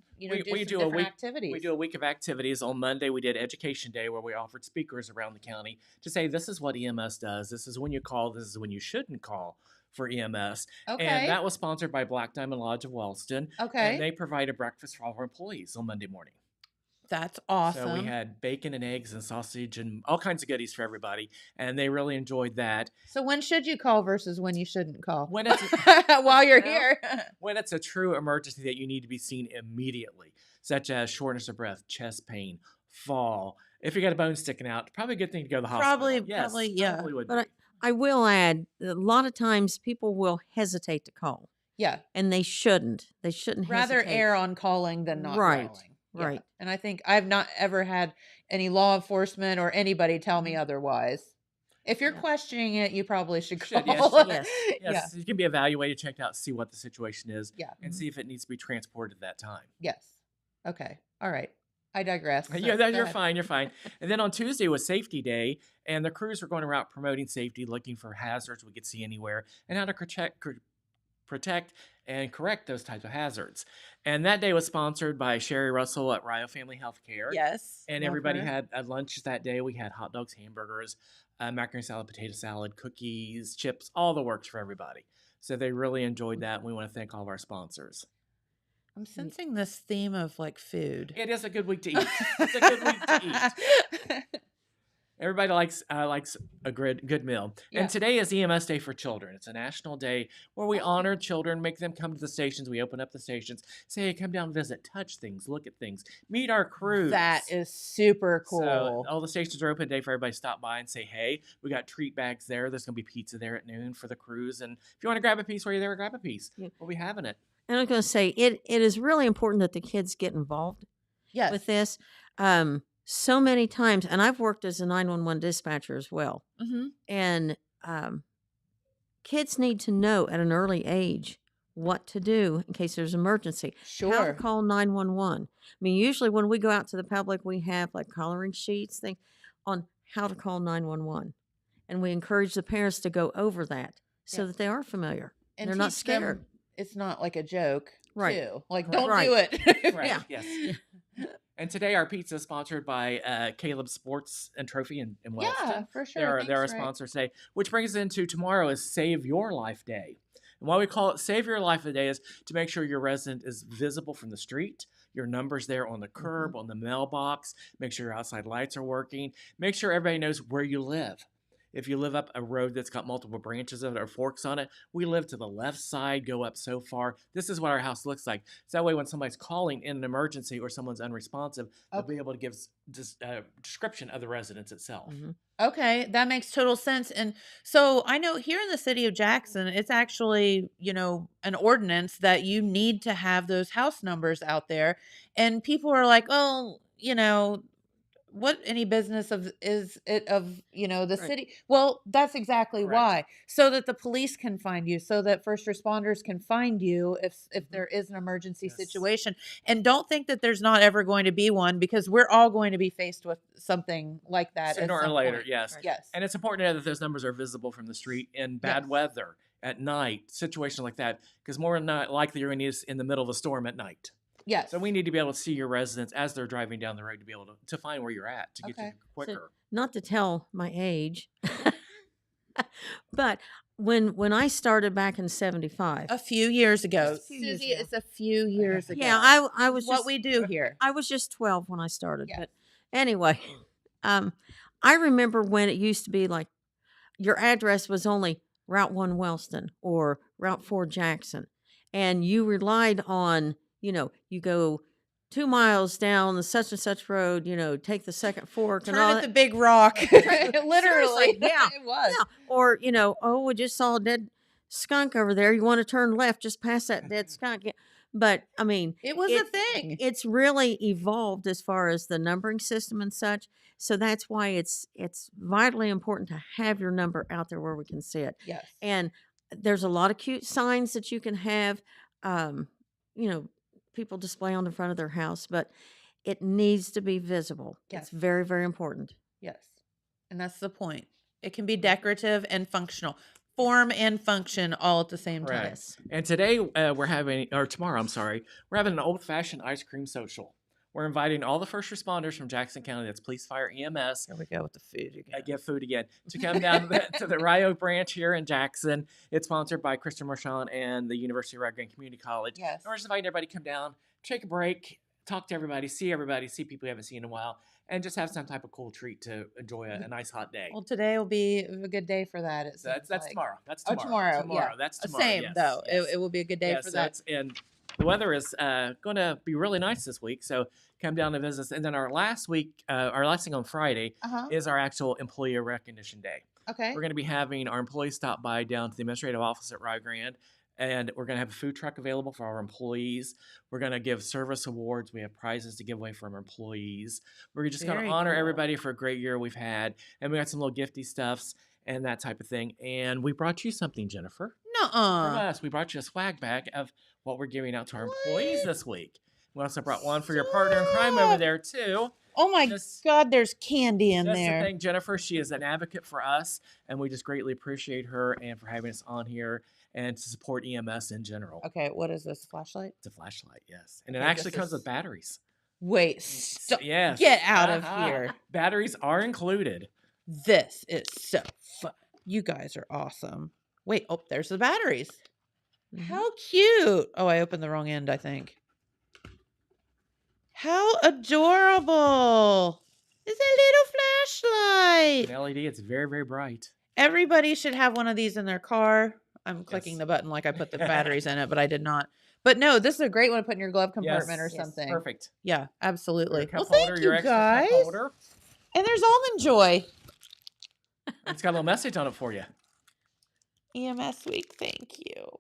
different activities. We do a week of activities. On Monday, we did Education Day, where we offered speakers around the county to say, this is what EMS does. This is when you call. This is when you shouldn't call for EMS. Okay. And that was sponsored by Black Diamond Lodge of Wellston. Okay. And they provide a breakfast for all of our employees on Monday morning. That's awesome. So we had bacon and eggs and sausage and all kinds of goodies for everybody. And they really enjoyed that. So when should you call versus when you shouldn't call? When it's while you're here. When it's a true emergency that you need to be seen immediately, such as shortness of breath, chest pain, fall. If you got a bone sticking out, probably a good thing to go to the hospital. Probably, yeah. Probably would But be. I will add, a lot of times people will hesitate to call, Yeah. and they shouldn't. They shouldn't Rather hesitate. err on calling than not Right, calling. Yeah. right. And I think I've not ever had any law enforcement or anybody tell me otherwise. If you're Yeah. questioning it, you probably should Should, call. yes. Yes, you can be evaluated, checked out, see what the situation is, Yeah. and see if it needs to be transported at that time. Yes. Okay. All right. I digress. Yeah, Go you're ahead. fine. You're fine. And then on Tuesday was Safety Day, and the crews were going around promoting safety, looking for hazards we could see anywhere, and how to protect and correct those types of hazards. And that day was sponsored by Sherry Russell at Rio Family Healthcare. Yes. And love everybody her. had a lunch that day. We had hot dogs, hamburgers, macaroni salad, potato salad, cookies, chips, all the works for everybody. So they really enjoyed that, and we want to thank all of our sponsors. I'm sensing this theme of like food. It is a good week to eat. It's a good week to eat. Everybody likes a good meal. Yeah. And today is EMS Day for Children. It's a national day where we honor children, make them come to the stations. We open up the stations, say, hey, come down, visit, touch things, look at things, meet our crews. That is super cool. So all the stations are open today for everybody to stop by and say, hey, we got treat bags there. There's going to be pizza there at noon for the crews. And if you want to grab a piece while you're there, grab a piece. Yeah. We'll be having it. And I'm going to say it is really important that the kids get involved yes. with this. So many times, and I've worked as a 911 dispatcher as well, Mm-hmm. and kids need to know at an early age what to do in case there's an emergency. How Sure. to call 911. I mean, usually when we go out to the public, we have like coloring sheets thing on how to call 911, and we encourage the parents to go over that so that they are familiar. And They're not teach them scared. It's not like a joke, Right. too. Like, don't Right. do it. Right. Yeah. Yes. And today our pizza is sponsored by Caleb Sports and Trophy in Wellston. Yeah, for sure. They're our Thanks, Rick. sponsor today, which brings us into tomorrow is Save Your Life Day. And why we call it Save Your Life Day is to make sure your resident is visible from the street, your number's there on the curb, on the mailbox, make sure your outside lights are working, make sure everybody knows where you live. If you live up a road that's got multiple branches of it or forks on it, we live to the left side, go up so far. This is what our house looks like. So that way when somebody's calling in an emergency or someone's unresponsive, they'll be able to give a description of the residence itself. Mhm. Okay, that makes total sense. And so I know here in the city of Jackson, it's actually, an ordinance that you need to have those house numbers out there. And people are like, oh, what any business is it of the Right. city? Well, that's exactly Correct. why. So that the police can find you, so that first responders can find you if there is an emergency Yes. situation. And don't think that there's not ever going to be one, because we're all going to be faced with something like that at Sooner or some later, point. yes. Yes. And it's important to know that those numbers are visible from the street in bad Yes. weather, at night, situations like that, because more than not likely you're going to need us in the middle of a storm at night. Yes. So we need to be able to see your residents as they're driving down the road to be able to find where you're at to get Okay. you quicker. Not to tell my age, but when I started back in '75, a few years ago. Just a few years Susie, ago. it's a few years ago. yeah, I was what just, we do here. I was just 12 when I started. Yes. But anyway, I remember when it used to be like your address was only Route 1 Wellston or Route 4 Jackson, and you relied on, you go 2 miles down the such and such road, take the second fork Turn and all at that. the big rock. Literally. Seriously, yeah, It was. Yeah. Or, oh, we just saw a dead skunk over there. You want to turn left just past that dead skunk. Yeah. But I mean, It was a thing. it's really evolved as far as the numbering system and such. So that's why it's vitally important to have your number out there where we can see it. Yes. And there's a lot of cute signs that you can have, people display on the front of their house, but it needs to be visible. Yes. It's very, very important. Yes. And that's the point. It can be decorative and functional. form and function all at the same time. Correct. And today tomorrow, we're having an old-fashioned ice cream social. We're inviting all the first responders from Jackson County, that's police, fire, EMS. Here we go with the food again. I get food again. To come down to the Rio branch here in Jackson. It's sponsored by Kristen Marchand and the University of Rio Grande Community College. Yes. And we're just inviting everybody to come down, take a break, talk to everybody, see people you haven't seen in a while, and just have some type of cool treat to enjoy a nice hot day. Well, today will be a good day for that. So that's tomorrow. That's Oh, tomorrow. tomorrow. Yeah. That's tomorrow. Same yes, though. yes. It will be a good day for that. And the weather is going to be really nice this week, so come down to visit us. And then our last thing on Friday is our actual employee recognition day. Okay. We're going to be having our employees stop by down to the administrative office at Rio Grande, and we're going to have a food truck available for our employees. We're going to give service awards. We have prizes to give away from our employees. We're just going to Very honor cool. everybody for a great year we've had, and we got some little gifty stuffs and that type of thing. And we brought you something, Jennifer. From Nuh-uh. us. We brought you a swag bag of what we're giving out to our employees this week. We also brought one for your partner in crime over there, too. Oh my Just- God, there's candy in That's there. the thing, Jennifer. She is an advocate for us, and we just greatly appreciate her and for having us on here and to support EMS in general. Okay, what is this? Flashlight? It's a flashlight, yes. And it Okay, actually this comes is- with batteries. Wait, stop. Yes. Get out of here. Batteries are included. This is so fun. You guys are awesome. Wait, oh, there's the batteries. How cute. Oh, I opened the wrong end, I think. How adorable. It's a little flashlight. An LED, it's very, very bright. Everybody should have one of these in their car. I'm clicking the button like I put the batteries in it, but I did not. But no, this is a great one to put in your glove compartment or Yes. something. Perfect. Yeah, absolutely. Your cup Well, holder, thank your you extra cup guys. holder. And there's Almond Joy. It's got a little message on it for you. EMS week, thank you.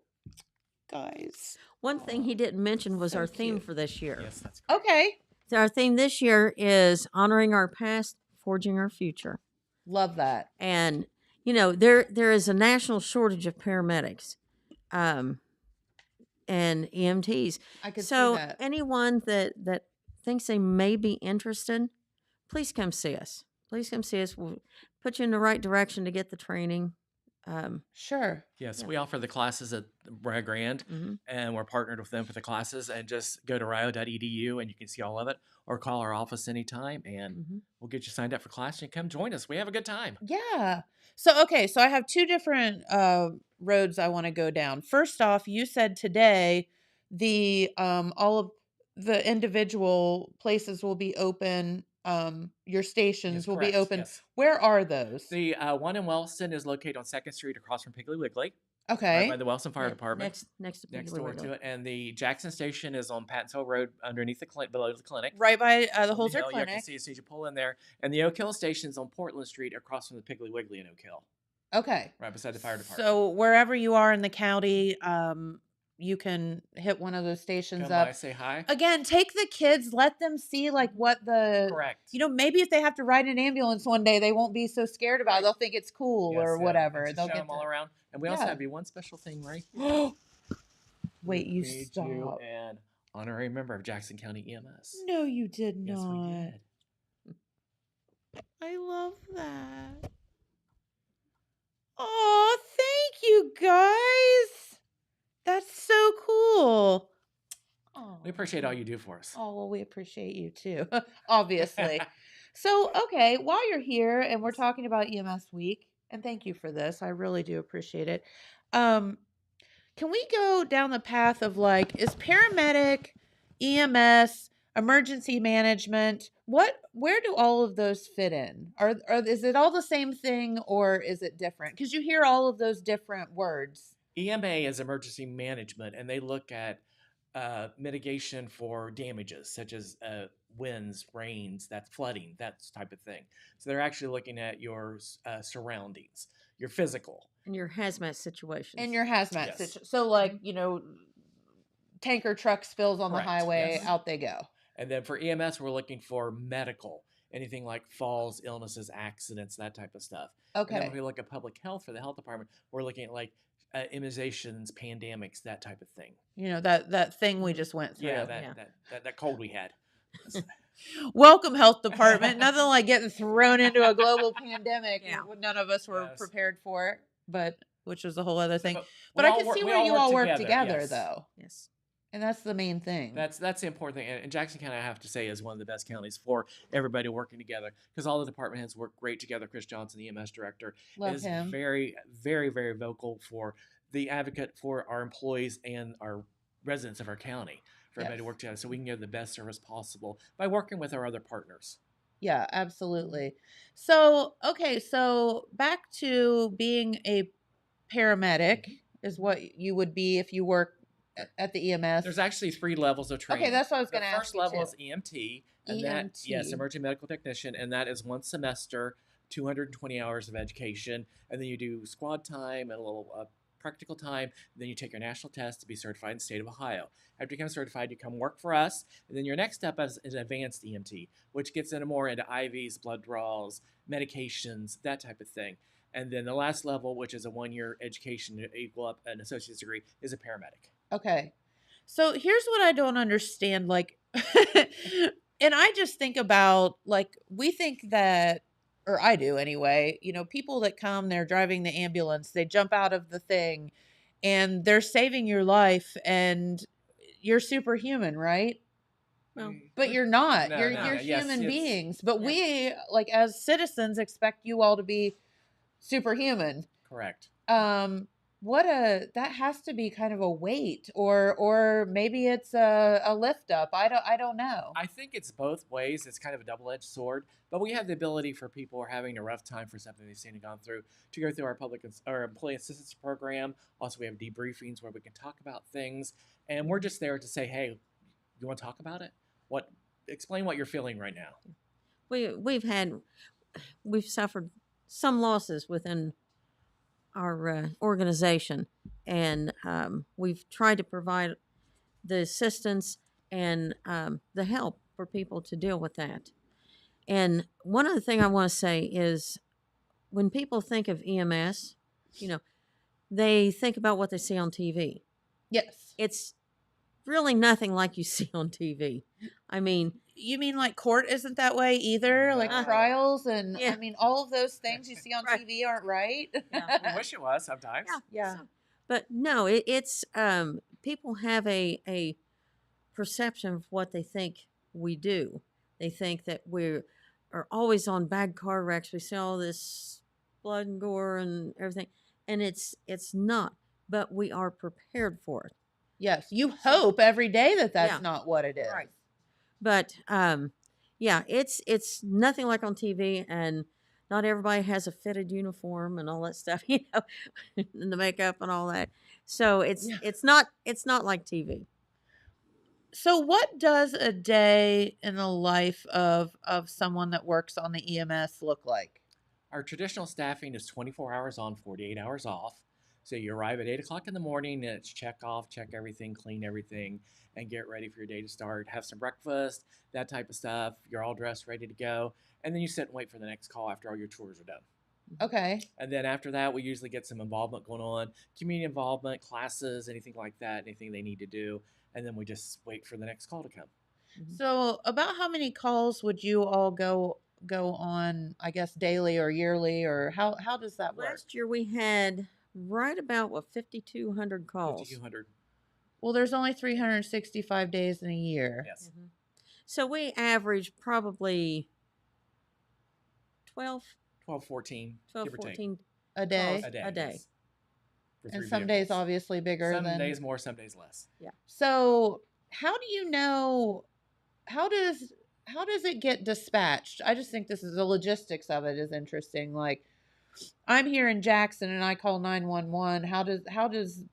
Guys. One thing he didn't mention was So our theme cute. for this year. Yes, that's great. Okay. So our theme this year is honoring our past, forging our future. Love that. And there is a national shortage of paramedics, and EMTs. I could So see that. anyone that thinks they may be interested, please come see us. Please come see us. We'll put you in the right direction to get the training. Sure. Yes, Yeah. we offer the classes at Rio Grande, Mhm. and we're partnered with them for the classes. And just go to rio.edu and you can see all of it, or call our office anytime, and Mhm. we'll get you signed up for class and come join us. We have a good time. Yeah. So okay, so I have two different roads I want to go down. First off, you said today the all of the individual places will be open. Your stations Yes, will correct, be open. yes. Where are those? The one in Wellston is located on 2nd Street across from Piggly Wiggly, right Okay. by the Wellston Fire Yeah, Department. Next to Next Piggly door Wiggly. to it, and the Jackson station is on Pattonville Road, underneath the below the clinic. Right by the On the Holzer hill, You can Clinic. see as soon as you pull in there, and the Oak Hill station's on Portland Street, across from the Piggly Wiggly in Oak Hill, Okay. right beside the fire department. So wherever you are in the county, you can hit one of those stations Come up. by, say hi. Again, take the kids, let them see like what the Correct. maybe if they have to ride an ambulance one day, they won't be so scared about it. They'll think it's cool Yes, or yeah, whatever. and They'll just show get them all to... around, and we also Yeah. have you one special thing, right? Wait, you Made stop. an honorary member of Jackson County EMS. No, you did Yes, we not. did. I love that. Oh, thank you guys. That's so cool. Oh, We appreciate all you do for us. Oh, well, we appreciate you too, obviously. So, okay, while you're here and we're talking about EMS week, and thank you for this, I really do appreciate it. Can we go down the path of like, is paramedic, EMS, emergency management, where do all of those fit in? Is it all the same thing or is it different? Because you hear all of those different words. EMA is emergency management, and they look at mitigation for damages such as winds, rains, that's flooding, that type of thing. So they're actually looking at your surroundings, your physical. And your hazmat situations. In your hazmat Yes. situation. So like, tanker truck spills on Correct, the highway, yes. out they go. And then for EMS, we're looking for medical, anything like falls, illnesses, accidents, that type of stuff. And then Okay. if we look at public health for the health department, we're looking at like immunizations, pandemics, that type of thing. That thing we just went through. Yeah, Yeah. that cold we had. Welcome, health department. Nothing like getting thrown into a global pandemic. Yeah. None of us were Yes. prepared for it, but which was a whole other thing. But But we I all can work- see we where all you work all work together, together, yes. though, Yes. and that's the main thing. That's the important thing. And Jackson County, I have to say, is one of the best counties for everybody working together because all the department heads work great together. Chris Johnson, the EMS director, Love is him. very, very, very vocal for the advocate for our employees and our residents of our county for everybody to Yes. work together so we can give the best service possible by working with our other partners. Yeah, absolutely. So, okay, so back to being a paramedic is what you would be if you work at the EMS. There's actually 3 levels of training. Okay, that's what I was The going to ask first you level too. is EMT, and that yes, EMT. emergency medical technician, and that is 1 semester, 220 hours of education, and then you do squad time and a little practical time. Then you take your national test to be certified in the state of Ohio. After you become certified, you come work for us, and then your next step is an advanced EMT, which gets into more into IVs, blood draws, medications, that type of thing. And then the last level, which is a 1-year education to equal up an associate's degree, is a paramedic. Okay. So here's what I don't understand. Like, and I just think about, like, we think that, or I do anyway, people that come, they're driving the ambulance, they jump out of the thing and they're saving your life and you're superhuman, right? Well, But you're not. No, you're no, you're no. Yes, human it's- beings. But Yeah. we, like, as citizens, expect you all to be superhuman. Correct. That has to be kind of a weight, or maybe it's a lift up. I don't know. I think it's both ways. It's kind of a double-edged sword, but we have the ability for people who are having a rough time for something they've seen and gone through to go through our employee assistance program. Also, we have debriefings where we can talk about things, and we're just there to say, hey, you want to talk about it? Explain what you're feeling right now. We've suffered some losses within our organization, and we've tried to provide the assistance and the help for people to deal with that. And one other thing I want to say is when people think of EMS, they think about what they see on TV. Yes. It's really nothing like you see on TV. I mean, You mean like court isn't that way either? Like No. trials and Yeah. I mean all of those things you see on Right. TV aren't right. We wish it was sometimes. Yeah. but no, it's people have a perception of what they think we do. They think that we are always on bad car wrecks. We see all this blood and gore and everything, and it's not. But we are prepared for it. Yes. You hope every day that that's Yeah. not what it is. Right. But yeah, it's nothing like on TV, and not everybody has a fitted uniform and all that stuff, and the makeup and all that. So it's not like TV. So what does a day in the life of someone that works on the EMS look like? Our traditional staffing is 24 hours on, 48 hours off. So you arrive at 8 o'clock in the morning, and it's check off, check everything, clean everything, and get ready for your day to start. Have some breakfast, that type of stuff. You're all dressed, ready to go. And then you sit and wait for the next call after all your chores are done. Okay. And then after that, we usually get some involvement going on, community involvement, classes, anything like that, anything they need to do. And then we just wait for the next call to come. So about how many calls would you all go on, I guess, daily or yearly, or how does that work? Last year we had right about 5,200 calls. 5,200. Well, there's only 365 days in a year. Yes. So we average probably 12, 12, 14, 12 give or take. 14 A day. A day. A day. yes. For And 3 some days vehicles. obviously bigger Some than days more, some days less. So how do you know, how does it get dispatched? I just think this is the logistics of it is interesting. Like, I'm here in Jackson and I call 911. How does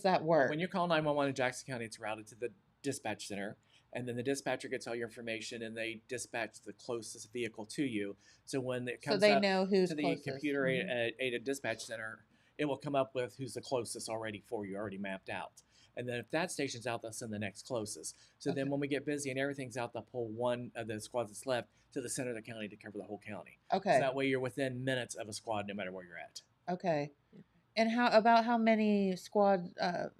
that work? When you call 911 in Jackson County, it's routed to the dispatch center, and then the dispatcher gets all your information, and they dispatch the closest vehicle to you. So when it So comes they up know who's to the closest. computer Mhm. aided dispatch center, it will come up with who's the closest already for you, already mapped out. And then if that station's out, they'll send the next closest. So then Okay. when we get busy and everything's out, they'll pull one of the squads that's left to the center of the county to cover the whole county. Okay. So that way you're within minutes of a squad no matter where you're at. Okay. And how many squad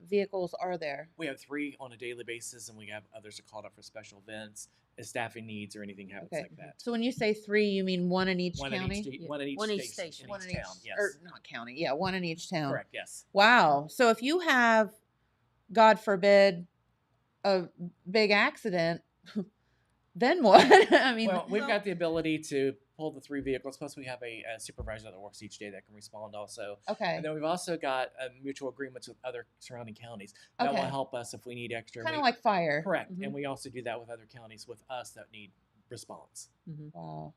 vehicles are there? We have 3 on a daily basis, and we have others are called up for special events staffing needs or anything happens Okay. like that. So when you say 3, you mean one in each One county? in each, one in each, One each station, station. one in each town. Yes. Or not county. Yeah, one in each town. Correct. Yes. Wow. So if you have, God forbid, a big accident, then what? I mean, Well, we've got the ability to pull the 3 vehicles. Plus, we have a supervisor that works each day that can respond also. okay. And then we've also got mutual agreements with other surrounding counties that will Okay. help us if we need extra. Kind of We- like fire. correct. Mhm. And we also do that with other counties with us that need response. Wow.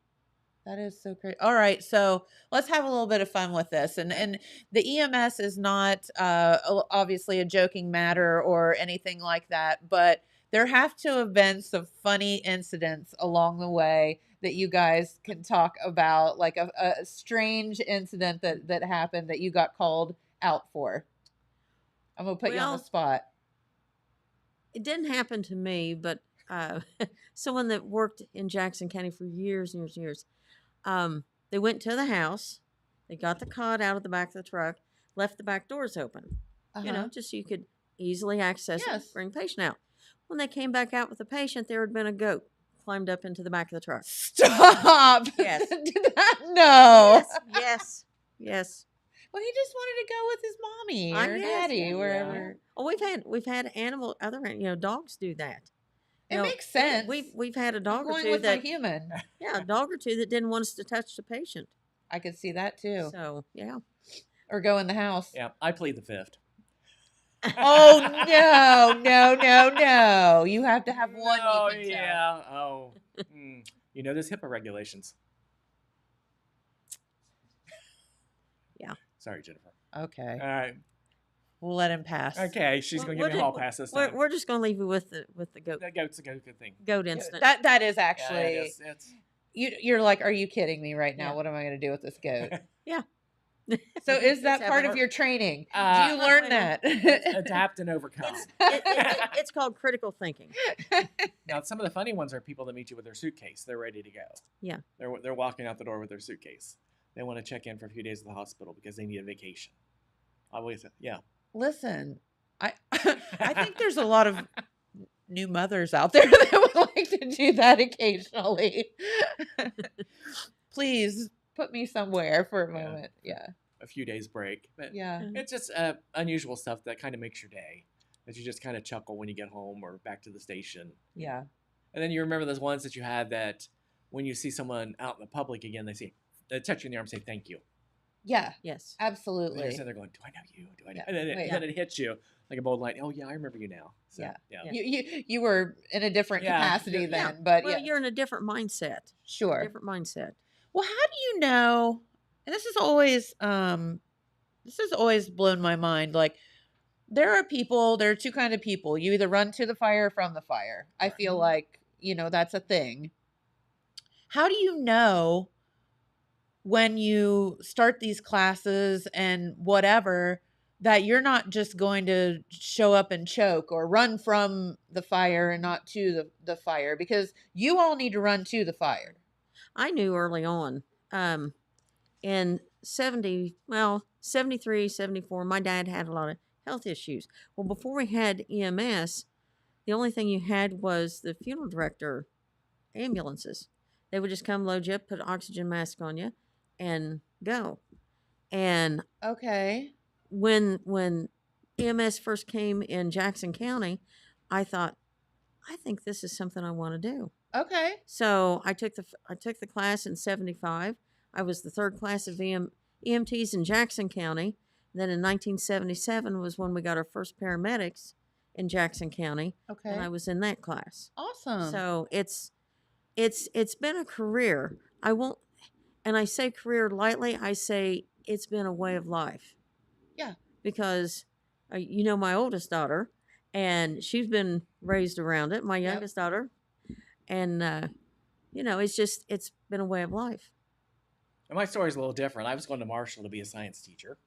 That is so great. All right, so let's have a little bit of fun with this. And the EMS is not obviously a joking matter or anything like that, but there have to have been some funny incidents along the way that you guys can talk about, like a strange incident that happened that you got called out for. I'm gonna put you on Well, the spot. It didn't happen to me, but someone that worked in Jackson County for years and years and years. They went to the house, they got the cot out of the back of the truck, left the back doors open, you know, Uh-huh. just so you could easily access Yes. it, bring patient out. When they came back out with the patient, there had been a goat climbed up into the back of the truck. Stop. Yes. No. Yes. Well, he just wanted to go with his mommy I or guess, daddy, yeah. wherever. Oh, we've had dogs do that. It You know, makes sense. We've had a dog or Going two with that my human. a dog or two that didn't want us to touch the patient. I could see that too. So yeah. Or go in the house. Yeah, I plead the 5th. Oh no! You have to have one. Oh you can tell. yeah. Oh. You know, there's HIPAA regulations. Yeah. Sorry, Jennifer. Okay, All right. we'll let him pass. Okay, she's going to give me a hall pass this time. We're just gonna leave you with the goat That goat's a good thing. goat incident. That is Yeah, actually. it is. It's, You're like, are you kidding me right now? Yeah. What am I going to do with this goat? Yeah. So is that Let's have part a- of your training? Do Uh, you learn wait that? adapt and overcome. It's called critical thinking. Now, some of the funny ones are people that meet you with their suitcase. They're ready to go. Yeah. They're walking out the door with their suitcase. They want to check in for a few days at the hospital because they need a vacation. Always, yeah. Listen, I think there's a lot of new mothers out there that would like to do that occasionally. Please put me somewhere for a Yeah. moment. Yeah. A few days break. But Yeah. it's just unusual stuff that kind of makes your day. That you just kind of chuckle when you get home or back to the station. Yeah. And then you remember those ones that you had that when you see someone out in the public again, they touch you in the arm and say thank you. Yeah. Yes. And you're Absolutely. sitting there going, do I know you? Do I know? Yeah. And then, Wait. then it hits you like a bolt light. Oh yeah, I remember you now. So, Yeah. yeah. You were in a different Yeah, capacity yeah. then, but Well, yeah. you're in a different mindset. Sure. Different mindset. Well, how do you know? And this is always blown my mind. Like, there are two kind of people. You either run to the fire or from the fire. I feel like, that's a thing. How do you know when you start these classes and whatever that you're not just going to show up and choke or run from the fire and not to the fire? Because you all need to run to the fire. I knew early on. In 73, 74, my dad had a lot of health issues. Well, before we had EMS, the only thing you had was the funeral director ambulances. They would just come load you up, put an oxygen mask on you, and go. And Okay. when EMS first came in Jackson County, I thought, I think this is something I want to do. Okay. So I took the class in 75. I was the third class of EMTs in Jackson County. Then in 1977 was when we got our first paramedics in Jackson County, Okay. and I was in that class. Awesome. So it's been a career. I won't, and I say career lightly. I say it's been a way of life. Yeah. Because my oldest daughter, and she's been raised around it. My Yep. youngest daughter, and it's been a way of life. And my story's a little different. I was going to Marshall to be a science teacher.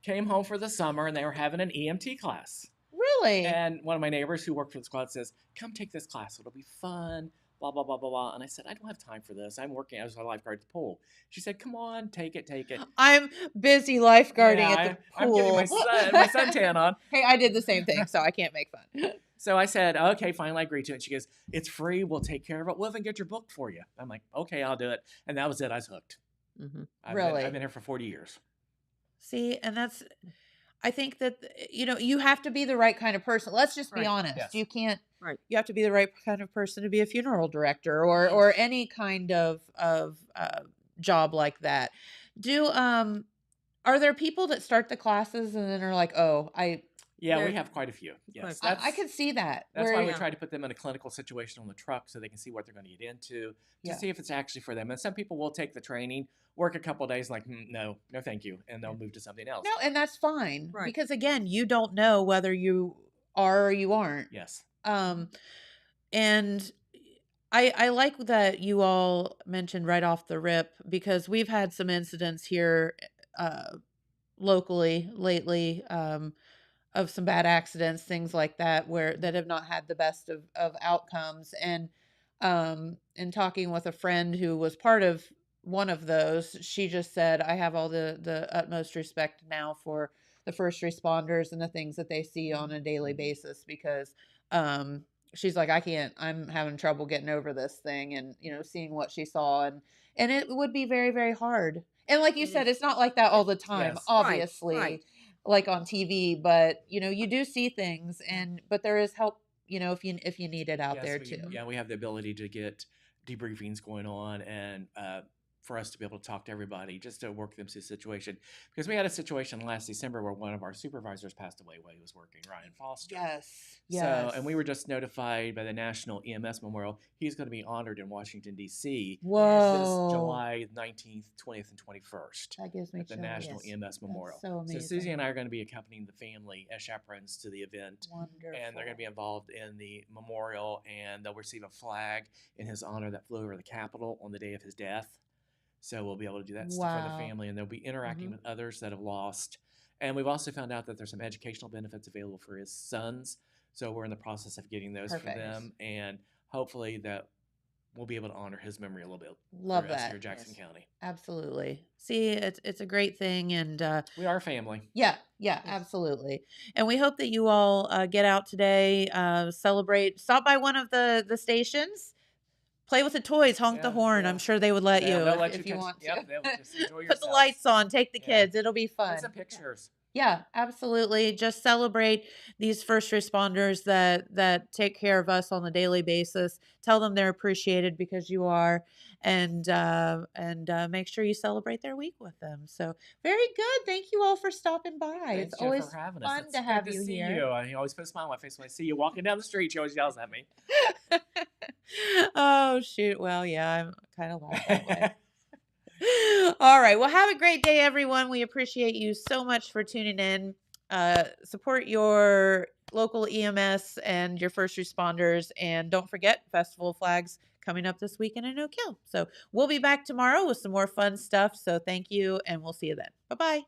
Came home for the summer and they were having an EMT class. Really? And one of my neighbors who worked for the squad says, come take this class. It'll be fun, blah, blah, blah, blah, blah. And I said, I don't have time for this. I'm working as a lifeguard at the pool. She said, come on, take it. I'm busy lifeguarding Yeah, at the I'm getting pool. my suntan on. Hey, I did the same thing, so I can't make fun. So I said, okay, fine, I agreed to it. She goes, it's free. We'll take care of it. We'll even get your book for you. I'm like, okay, I'll do it. And that was it. I was hooked. Mm-hmm. Really? I've been here for 40 years. See, and I think that, you have to be the right kind of person. Let's just be Right. honest. Yes. You can't, Right. you have to be the right kind of person to be a funeral director or any kind of job like that. Are there people that start the classes and then are like, oh, Yeah, There- we have quite a few. Yes, I could see that. That's where- why we try to put them in a clinical situation on the truck so they can see what they're going to get into to Yeah. see if it's actually for them. And some people will take the training, work a couple of days, like, no, thank you, and they'll move to something else. No, and that's fine. Right. Because again, you don't know whether you are or you aren't. Yes. And I like that you all mentioned right off the rip, because we've had some incidents here locally lately, of some bad accidents, things like that, that have not had the best of outcomes. And in talking with a friend who was part of one of those, she just said, I have all the utmost respect now for the first responders and the things that they see on a daily basis, because she's like, I'm having trouble getting over this thing, and seeing what she saw, and it would be very, very hard. And like you It said, is. it's not like that all the time, Yes. obviously, Right. like on TV, but you do see things, but there is help, if you need it out Yes, there we, too. Yeah, we have the ability to get debriefings going on, and for us to be able to talk to everybody just to work them through the situation. Because we had a situation last December where one of our supervisors passed away while he was working, Ryan Foster. Yes. So, and we were just notified by the National EMS Memorial, he's going to be honored in Washington, D.C. Whoa. this July 19th, 20th, and 21st That gives me at the chills. National Yes. EMS Memorial. so amazing. Susie and I are going to be accompanying the family as chaperones to the event. Wonderful. And they're going to be involved in the memorial, and they'll receive a flag in his honor that flew over the Capitol on the day of his death. So we'll be able to do that for the Wow. family, and they'll be interacting Mhm. with others that have lost. And we've also found out that there's some educational benefits available for his sons. So we're in the process of getting those Perfect. for them, and hopefully that we'll be able to honor his memory a little bit. Love for us that. here in Jackson Yes. County. Absolutely. See, it's a great thing, and We are a family. yeah, absolutely. And we hope that you all get out today, celebrate, stop by one of the stations, play with the toys, honk the Yeah, horn. yeah. I'm sure they would let Yeah, you they'll if, let if you you touch- want to. yep, they'll just enjoy Put the yourself. lights on, take the Yeah. kids. It'll be Take fun. some pictures. Yeah, absolutely. Just celebrate these first responders that take care of us on a daily basis. Tell them they're appreciated, because you are, and make sure you celebrate their week with them. So very good. Thank you all for stopping by. Thanks, It's Jeff, always for having us. fun It's to good have you see here. You. He always puts a smile on my face when I see you walking down the street. She always yells at me. Oh shoot. Well, yeah, I'm kind of like that way. All right. Well, have a great day, everyone. We appreciate you so much for tuning in. Support your local EMS and your first responders. And don't forget, Festival of Flags coming up this weekend in Oak Hill. So we'll be back tomorrow with some more fun stuff. So thank you, and we'll see you then. Bye-bye.